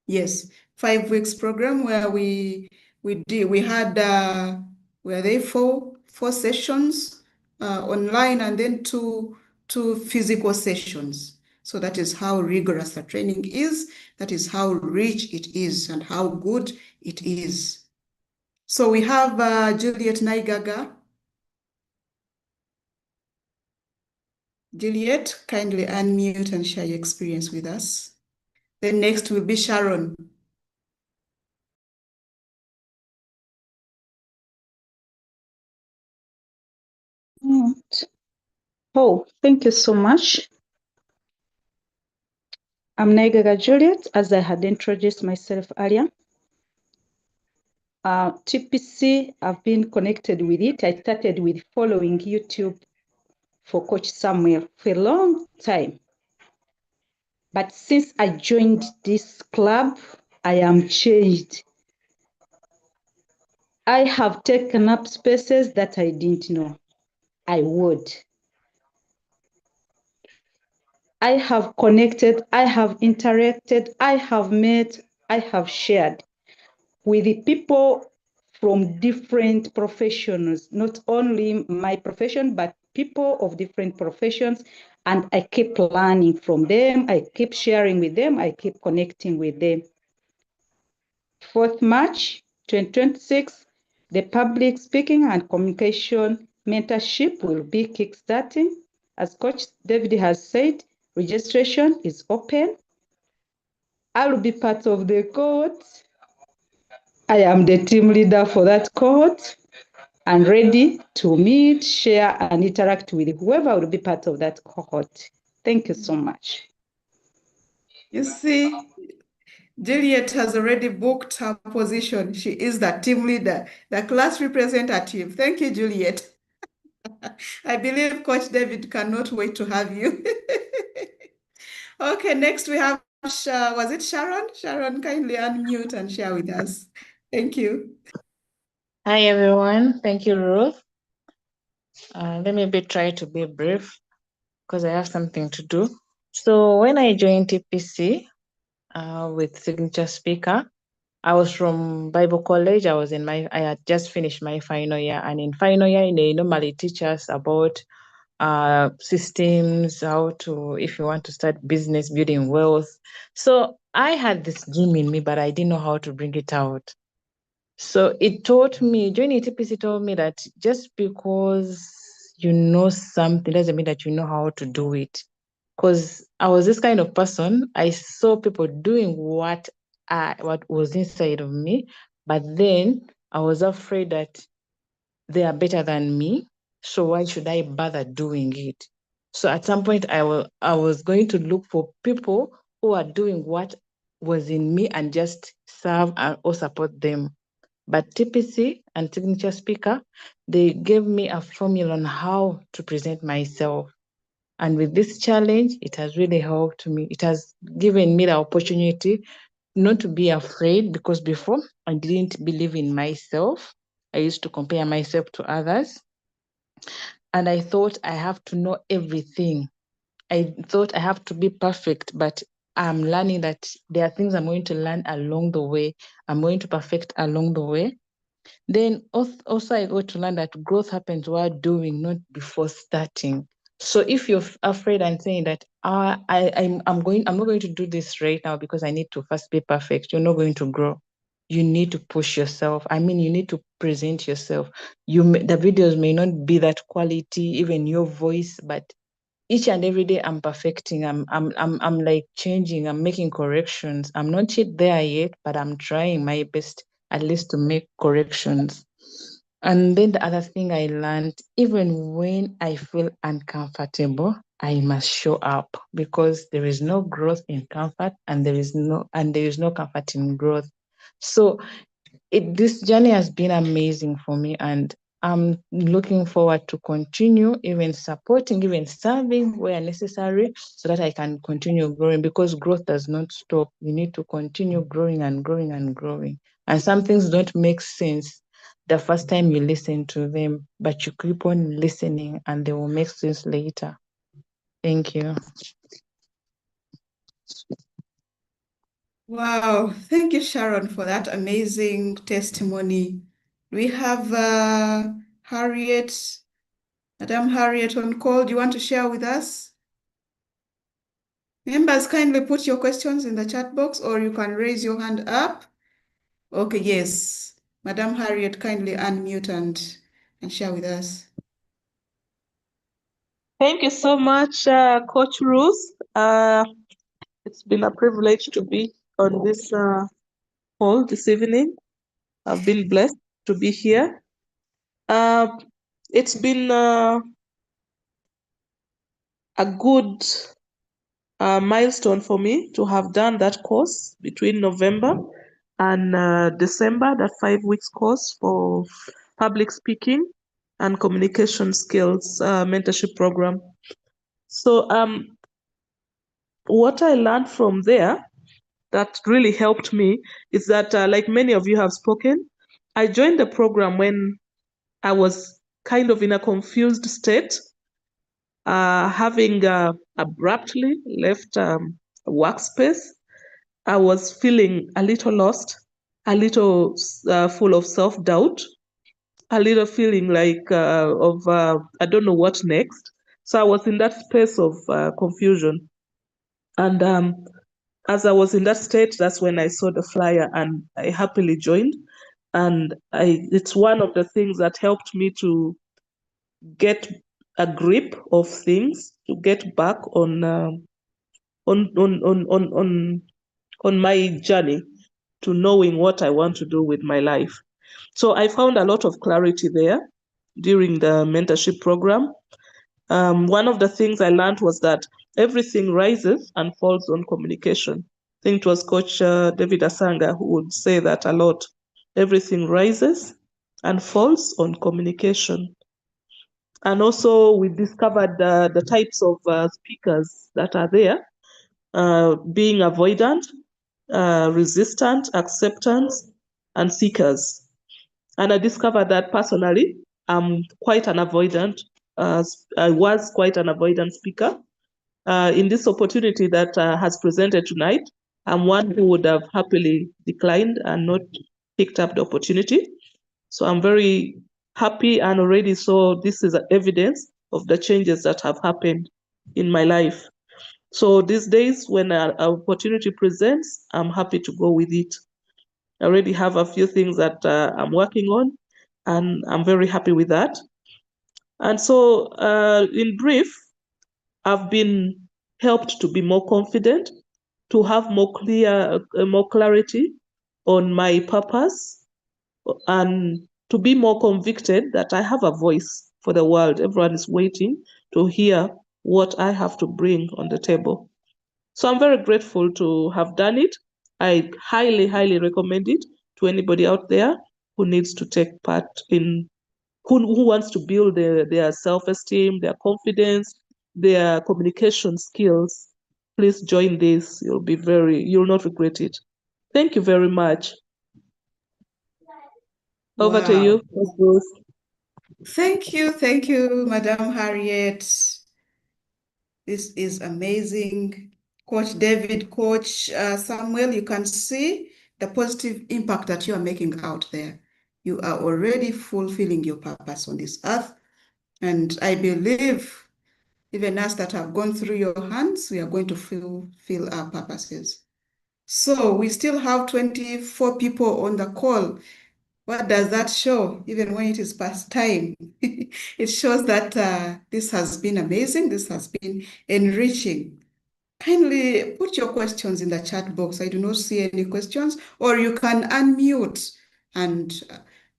B: Yes, 5 weeks program where we had were there four sessions online and then two physical sessions. So that is how rigorous the training is. That is how rich it is and how good it is. So we have Juliet Naigaga. Juliet, kindly unmute and share your experience with us. Then next will be Sharon.
E: Oh, thank you so much. I'm Naigaga Juliet, as I had introduced myself earlier. TPC, I've been connected with it. I started with following YouTube for Coach Samuel for a long time. But since I joined this club, I am changed. I have taken up spaces that I didn't know I would. I have connected, I have interacted, I have met, I have shared with the people from different professions, not only my profession, but people of different professions. And I keep learning from them. I keep sharing with them. I keep connecting with them. 4th March 2026, the public speaking and communication mentorship will be kickstarting. As Coach David has said, registration is open. I will be part of the cohort. I am the team leader for that cohort and ready to meet, share, and interact with whoever will be part of that cohort. Thank you so much.
B: You see, Juliet has already booked her position. She is the team leader, the class representative. Thank you, Juliet. I believe Coach David cannot wait to have you. Okay, next we have, was it Sharon? Sharon, kindly unmute and share with us. Thank you.
F: Hi, everyone. Thank you, Ruth. Let me try to be brief because I have something to do. So when I joined TPC with Signature Speaker, I was from Bible College. I had just finished my final year, and in final year, they normally teach us about systems, how to, if you want to start business, building wealth. So I had this dream in me, but I didn't know how to bring it out. So it taught me, joining TPC taught me that just because you know something doesn't mean that you know how to do it. Because I was this kind of person, I saw people doing what was inside of me, but then I was afraid that they are better than me. So why should I bother doing it? So at some point, I was going to look for people who are doing what was in me and just serve or support them. But TPC and Signature Speaker, they gave me a formula on how to present myself. And with this challenge, it has really helped me. It has given me the opportunity not to be afraid, because before I didn't believe in myself. I used to compare myself to others. And I thought I have to know everything. I thought I have to be perfect, but I'm learning that there are things I'm going to learn along the way. I'm going to perfect along the way. Then also I got to learn that growth happens while doing, not before starting. So if you're afraid and saying that I'm not going to do this right now because I need to first be perfect, you're not going to grow. You need to push yourself. I mean, you need to present yourself. The videos may not be that quality, even your voice, but each and every day I'm perfecting. I'm like changing. I'm making corrections. I'm not yet there yet, but I'm trying my best at least to make corrections. And then the other thing I learned, even when I feel uncomfortable, I must show up, because there is no growth in comfort, and there is no comfort in growth. So this journey has been amazing for me, and I'm looking forward to continue even supporting, even serving where necessary, so that I can continue growing, because growth does not stop. You need to continue growing and growing and growing. And some things don't make sense the first time you listen to them, but you keep on listening and they will make sense later. Thank you.
B: Wow, thank you, Sharon, for that amazing testimony. We have Harriet, Madam Harriet on call. Do you want to share with us? Members, kindly put your questions in the chat box, or you can raise your hand up. Okay, yes. Madam Harriet, kindly unmute and share with us.
G: Thank you so much, Coach Ruth. It's been a privilege to be on this call this evening. I've been blessed to be here. It's been a good milestone for me to have done that course between November and December, that 5 weeks course for public speaking and communication skills mentorship program. So what I learned from there that really helped me is that, like many of you have spoken, I joined the program when I was kind of in a confused state, having abruptly left a workspace. I was feeling a little lost, a little full of self-doubt, a little feeling like I don't know what next. So I was in that space of confusion. And as I was in that state, that's when I saw the flyer and I happily joined. And it's one of the things that helped me to get a grip of things, to get back on my journey to knowing what I want to do with my life. So I found a lot of clarity there during the mentorship program. One of the things I learned was that everything rises and falls on communication. I think it was Coach David Asanga who would say that a lot. Everything rises and falls on communication. And also we discovered the types of speakers that are there, being avoidant, resistant, acceptance, and seekers. And I discovered that personally, I'm quite an avoidant. I was quite an avoidant speaker. In this opportunity that has presented tonight, I'm one who would have happily declined and not picked up the opportunity. So I'm very happy and already saw this is evidence of the changes that have happened in my life. So these days when an opportunity presents, I'm happy to go with it. I already have a few things that I'm working on, and I'm very happy with that. And so in brief, I've been helped to be more confident, to have more clarity on my purpose, and to be more convicted that I have a voice for the world. Everyone is waiting to hear what I have to bring on the table. So I'm very grateful to have done it. I highly, highly recommend it to anybody out there who needs to take part in, who wants to build their self-esteem, their confidence, their communication skills. Please join this. You'll not regret it. Thank you very much. Over to
B: Wow.
G: you, Ms. Bruce.
B: Thank you, Madam Harriet. This is amazing. Coach David, Coach Samuel, you can see the positive impact that you are making out there. You are already fulfilling your purpose on this earth. And I believe even us that have gone through your hands, we are going to fulfill our purposes. So we still have 24 people on the call. What does that show? Even when it is past time, it shows that this has been amazing. This has been enriching. Kindly put your questions in the chat box. I do not see any questions, or you can unmute and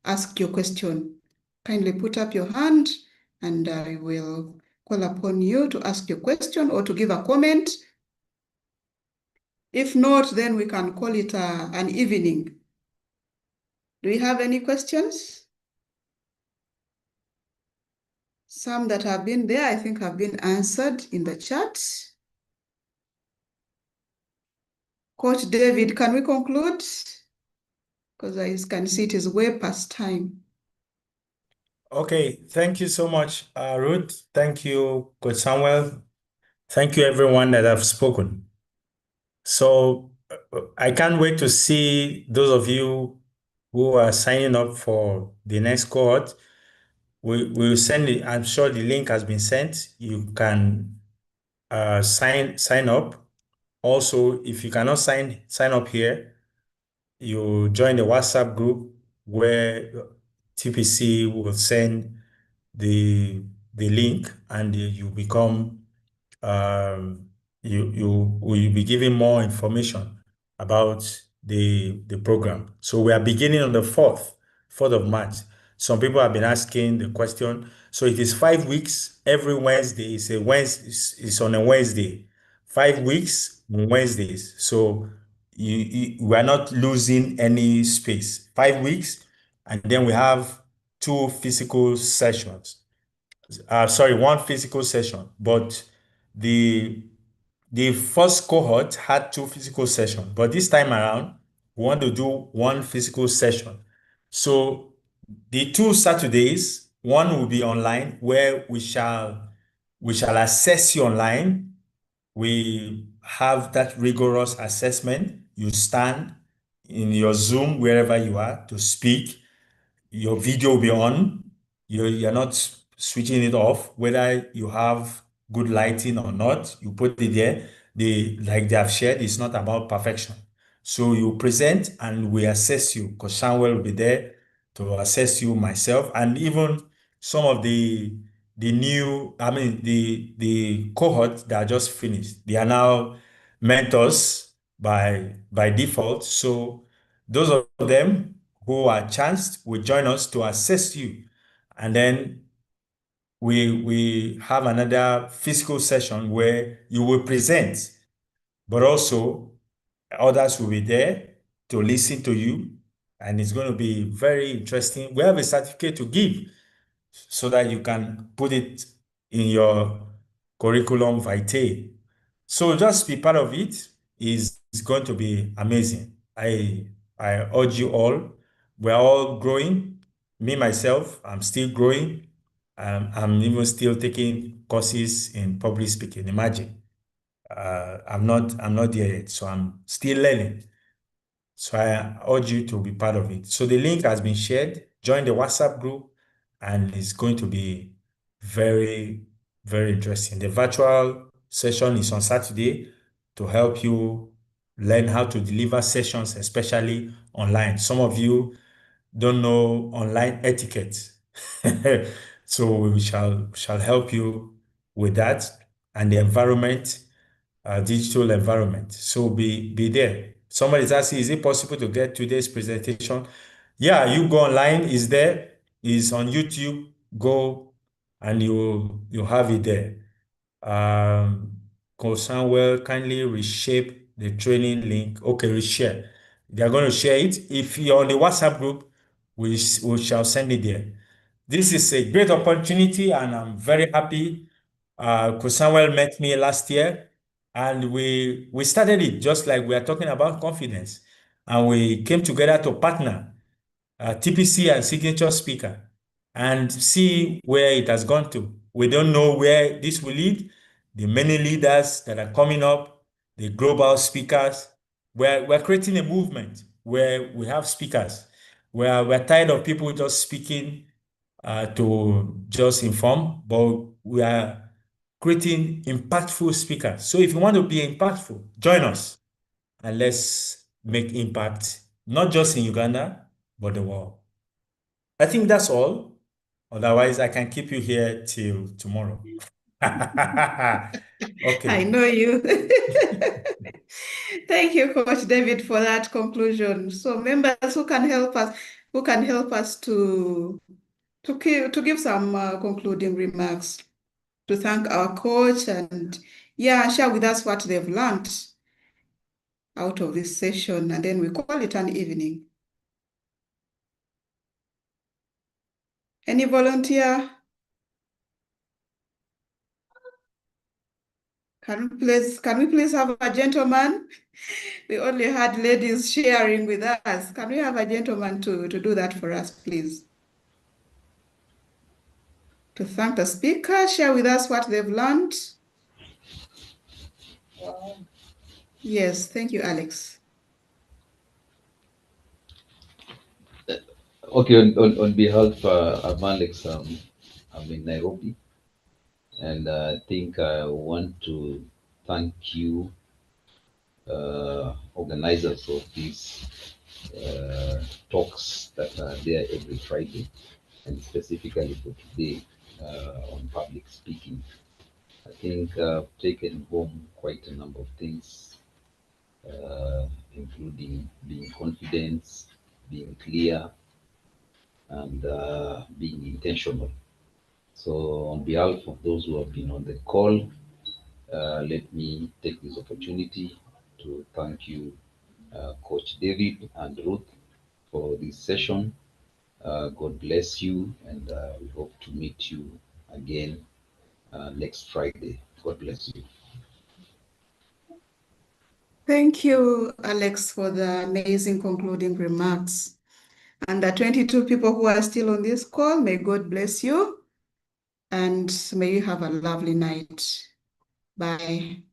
B: ask your question. Kindly put up your hand and I will call upon you to ask your question or to give a comment. If not, then we can call it an evening. Do we have any questions? Some that have been there, I think, have been answered in the chat. Coach David, can we conclude? Because I can see it is way past time.
A: Okay, thank you so much, Ruth. Thank you, Coach Samuel. Thank you, everyone that have spoken. So I can't wait to see those of you who are signing up for the next cohort. We'll send it. I'm sure the link has been sent. You can sign up. Also, if you cannot sign up here, you join the WhatsApp group where TPC will send the link, and you become you will be given more information about the program. So we are beginning on the 4th of March. Some people have been asking the question. So it is 5 weeks. Every Wednesday is a Wednesday. It's on a Wednesday. 5 weeks on Wednesdays. So we are not losing any space. 5 weeks, and then we have two physical sessions. Sorry, one physical session. But the the first cohort had two physical sessions, but this time around, we want to do one physical session. So the 2 Saturdays, one will be online where we shall assess you online. We have that rigorous assessment. You stand in your Zoom wherever you are to speak. Your video will be on. You're not switching it off, whether you have good lighting or not. You put it there. Like they have shared, it's not about perfection. So you present and we assess you, because Samuel will be there to assess you, myself, and even some of the new, I mean, the cohort that just finished. They are now mentors by default. So those of them who are chanced will join us to assess you. And then we have another physical session where you will present, but also others will be there to listen to you. And it's going to be very interesting. We have a certificate to give so that you can put it in your curriculum vitae. So just be part of it. It's going to be amazing. I urge you all. We're all growing. Me myself, I'm still growing. I'm even still taking courses in public speaking. Imagine. I'm not there yet, so I'm still learning. So I urge you to be part of it. So the link has been shared. Join the WhatsApp group, and it's going to be very, very interesting. The virtual session is on Saturday to help you learn how to deliver sessions, especially online. Some of you don't know online etiquette. So we shall help you with that and the environment, digital environment. So be there. Somebody's asking, is it possible to get today's presentation? Yeah, you go online, is there, is on YouTube. Go and you have it there. Samuel, kindly reshape the training link. Okay, reshare. They are going to share it. If you're on the WhatsApp group, we shall send it there. This is a great opportunity, and I'm very happy. Samuel met me last year, and we started it just like we are talking about confidence, and we came together to partner, TPC and signature speaker, and see where it has gone to. We don't know where this will lead. The many leaders that are coming up, the global speakers, we're creating a movement where we have speakers. We're tired of people just speaking to just inform, but we are creating impactful speakers. So if you want to be impactful, join us and let's make impact, not just in Uganda, but the world. I think that's all. Otherwise, I can keep you here till tomorrow.
B: I
A: Okay.
B: know you. Thank you, Coach David, for that conclusion. So members who can help us to give some concluding remarks, to thank our coach and share with us what they've learned out of this session, and then we call it an evening. Any volunteer? Can we please have a gentleman? We only had ladies sharing with us. Can we have a gentleman to do that for us, please? To thank the speaker, share with us what they've learned. Yes, thank you, Alex.
H: Okay, on behalf of Alex, I'm in Nairobi, and I think I want to thank you, organizers of these talks that are there every Friday, and specifically for today on public speaking. I think I've taken home quite a number of things, including being confident, being clear, and being intentional. So, on behalf of those who have been on the call, let me take this opportunity to thank you, Coach David and Ruth, for this session. God bless you, and we hope to meet you again next Friday. God bless you.
B: Thank you, Alex, for the amazing concluding remarks. And the 22 people who are still on this call, may God bless you and may you have a lovely night. Bye.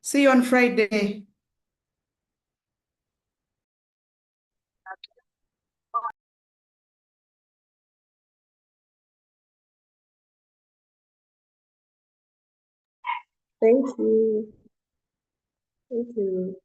B: See you on Friday.
C: Thank you. Thank you.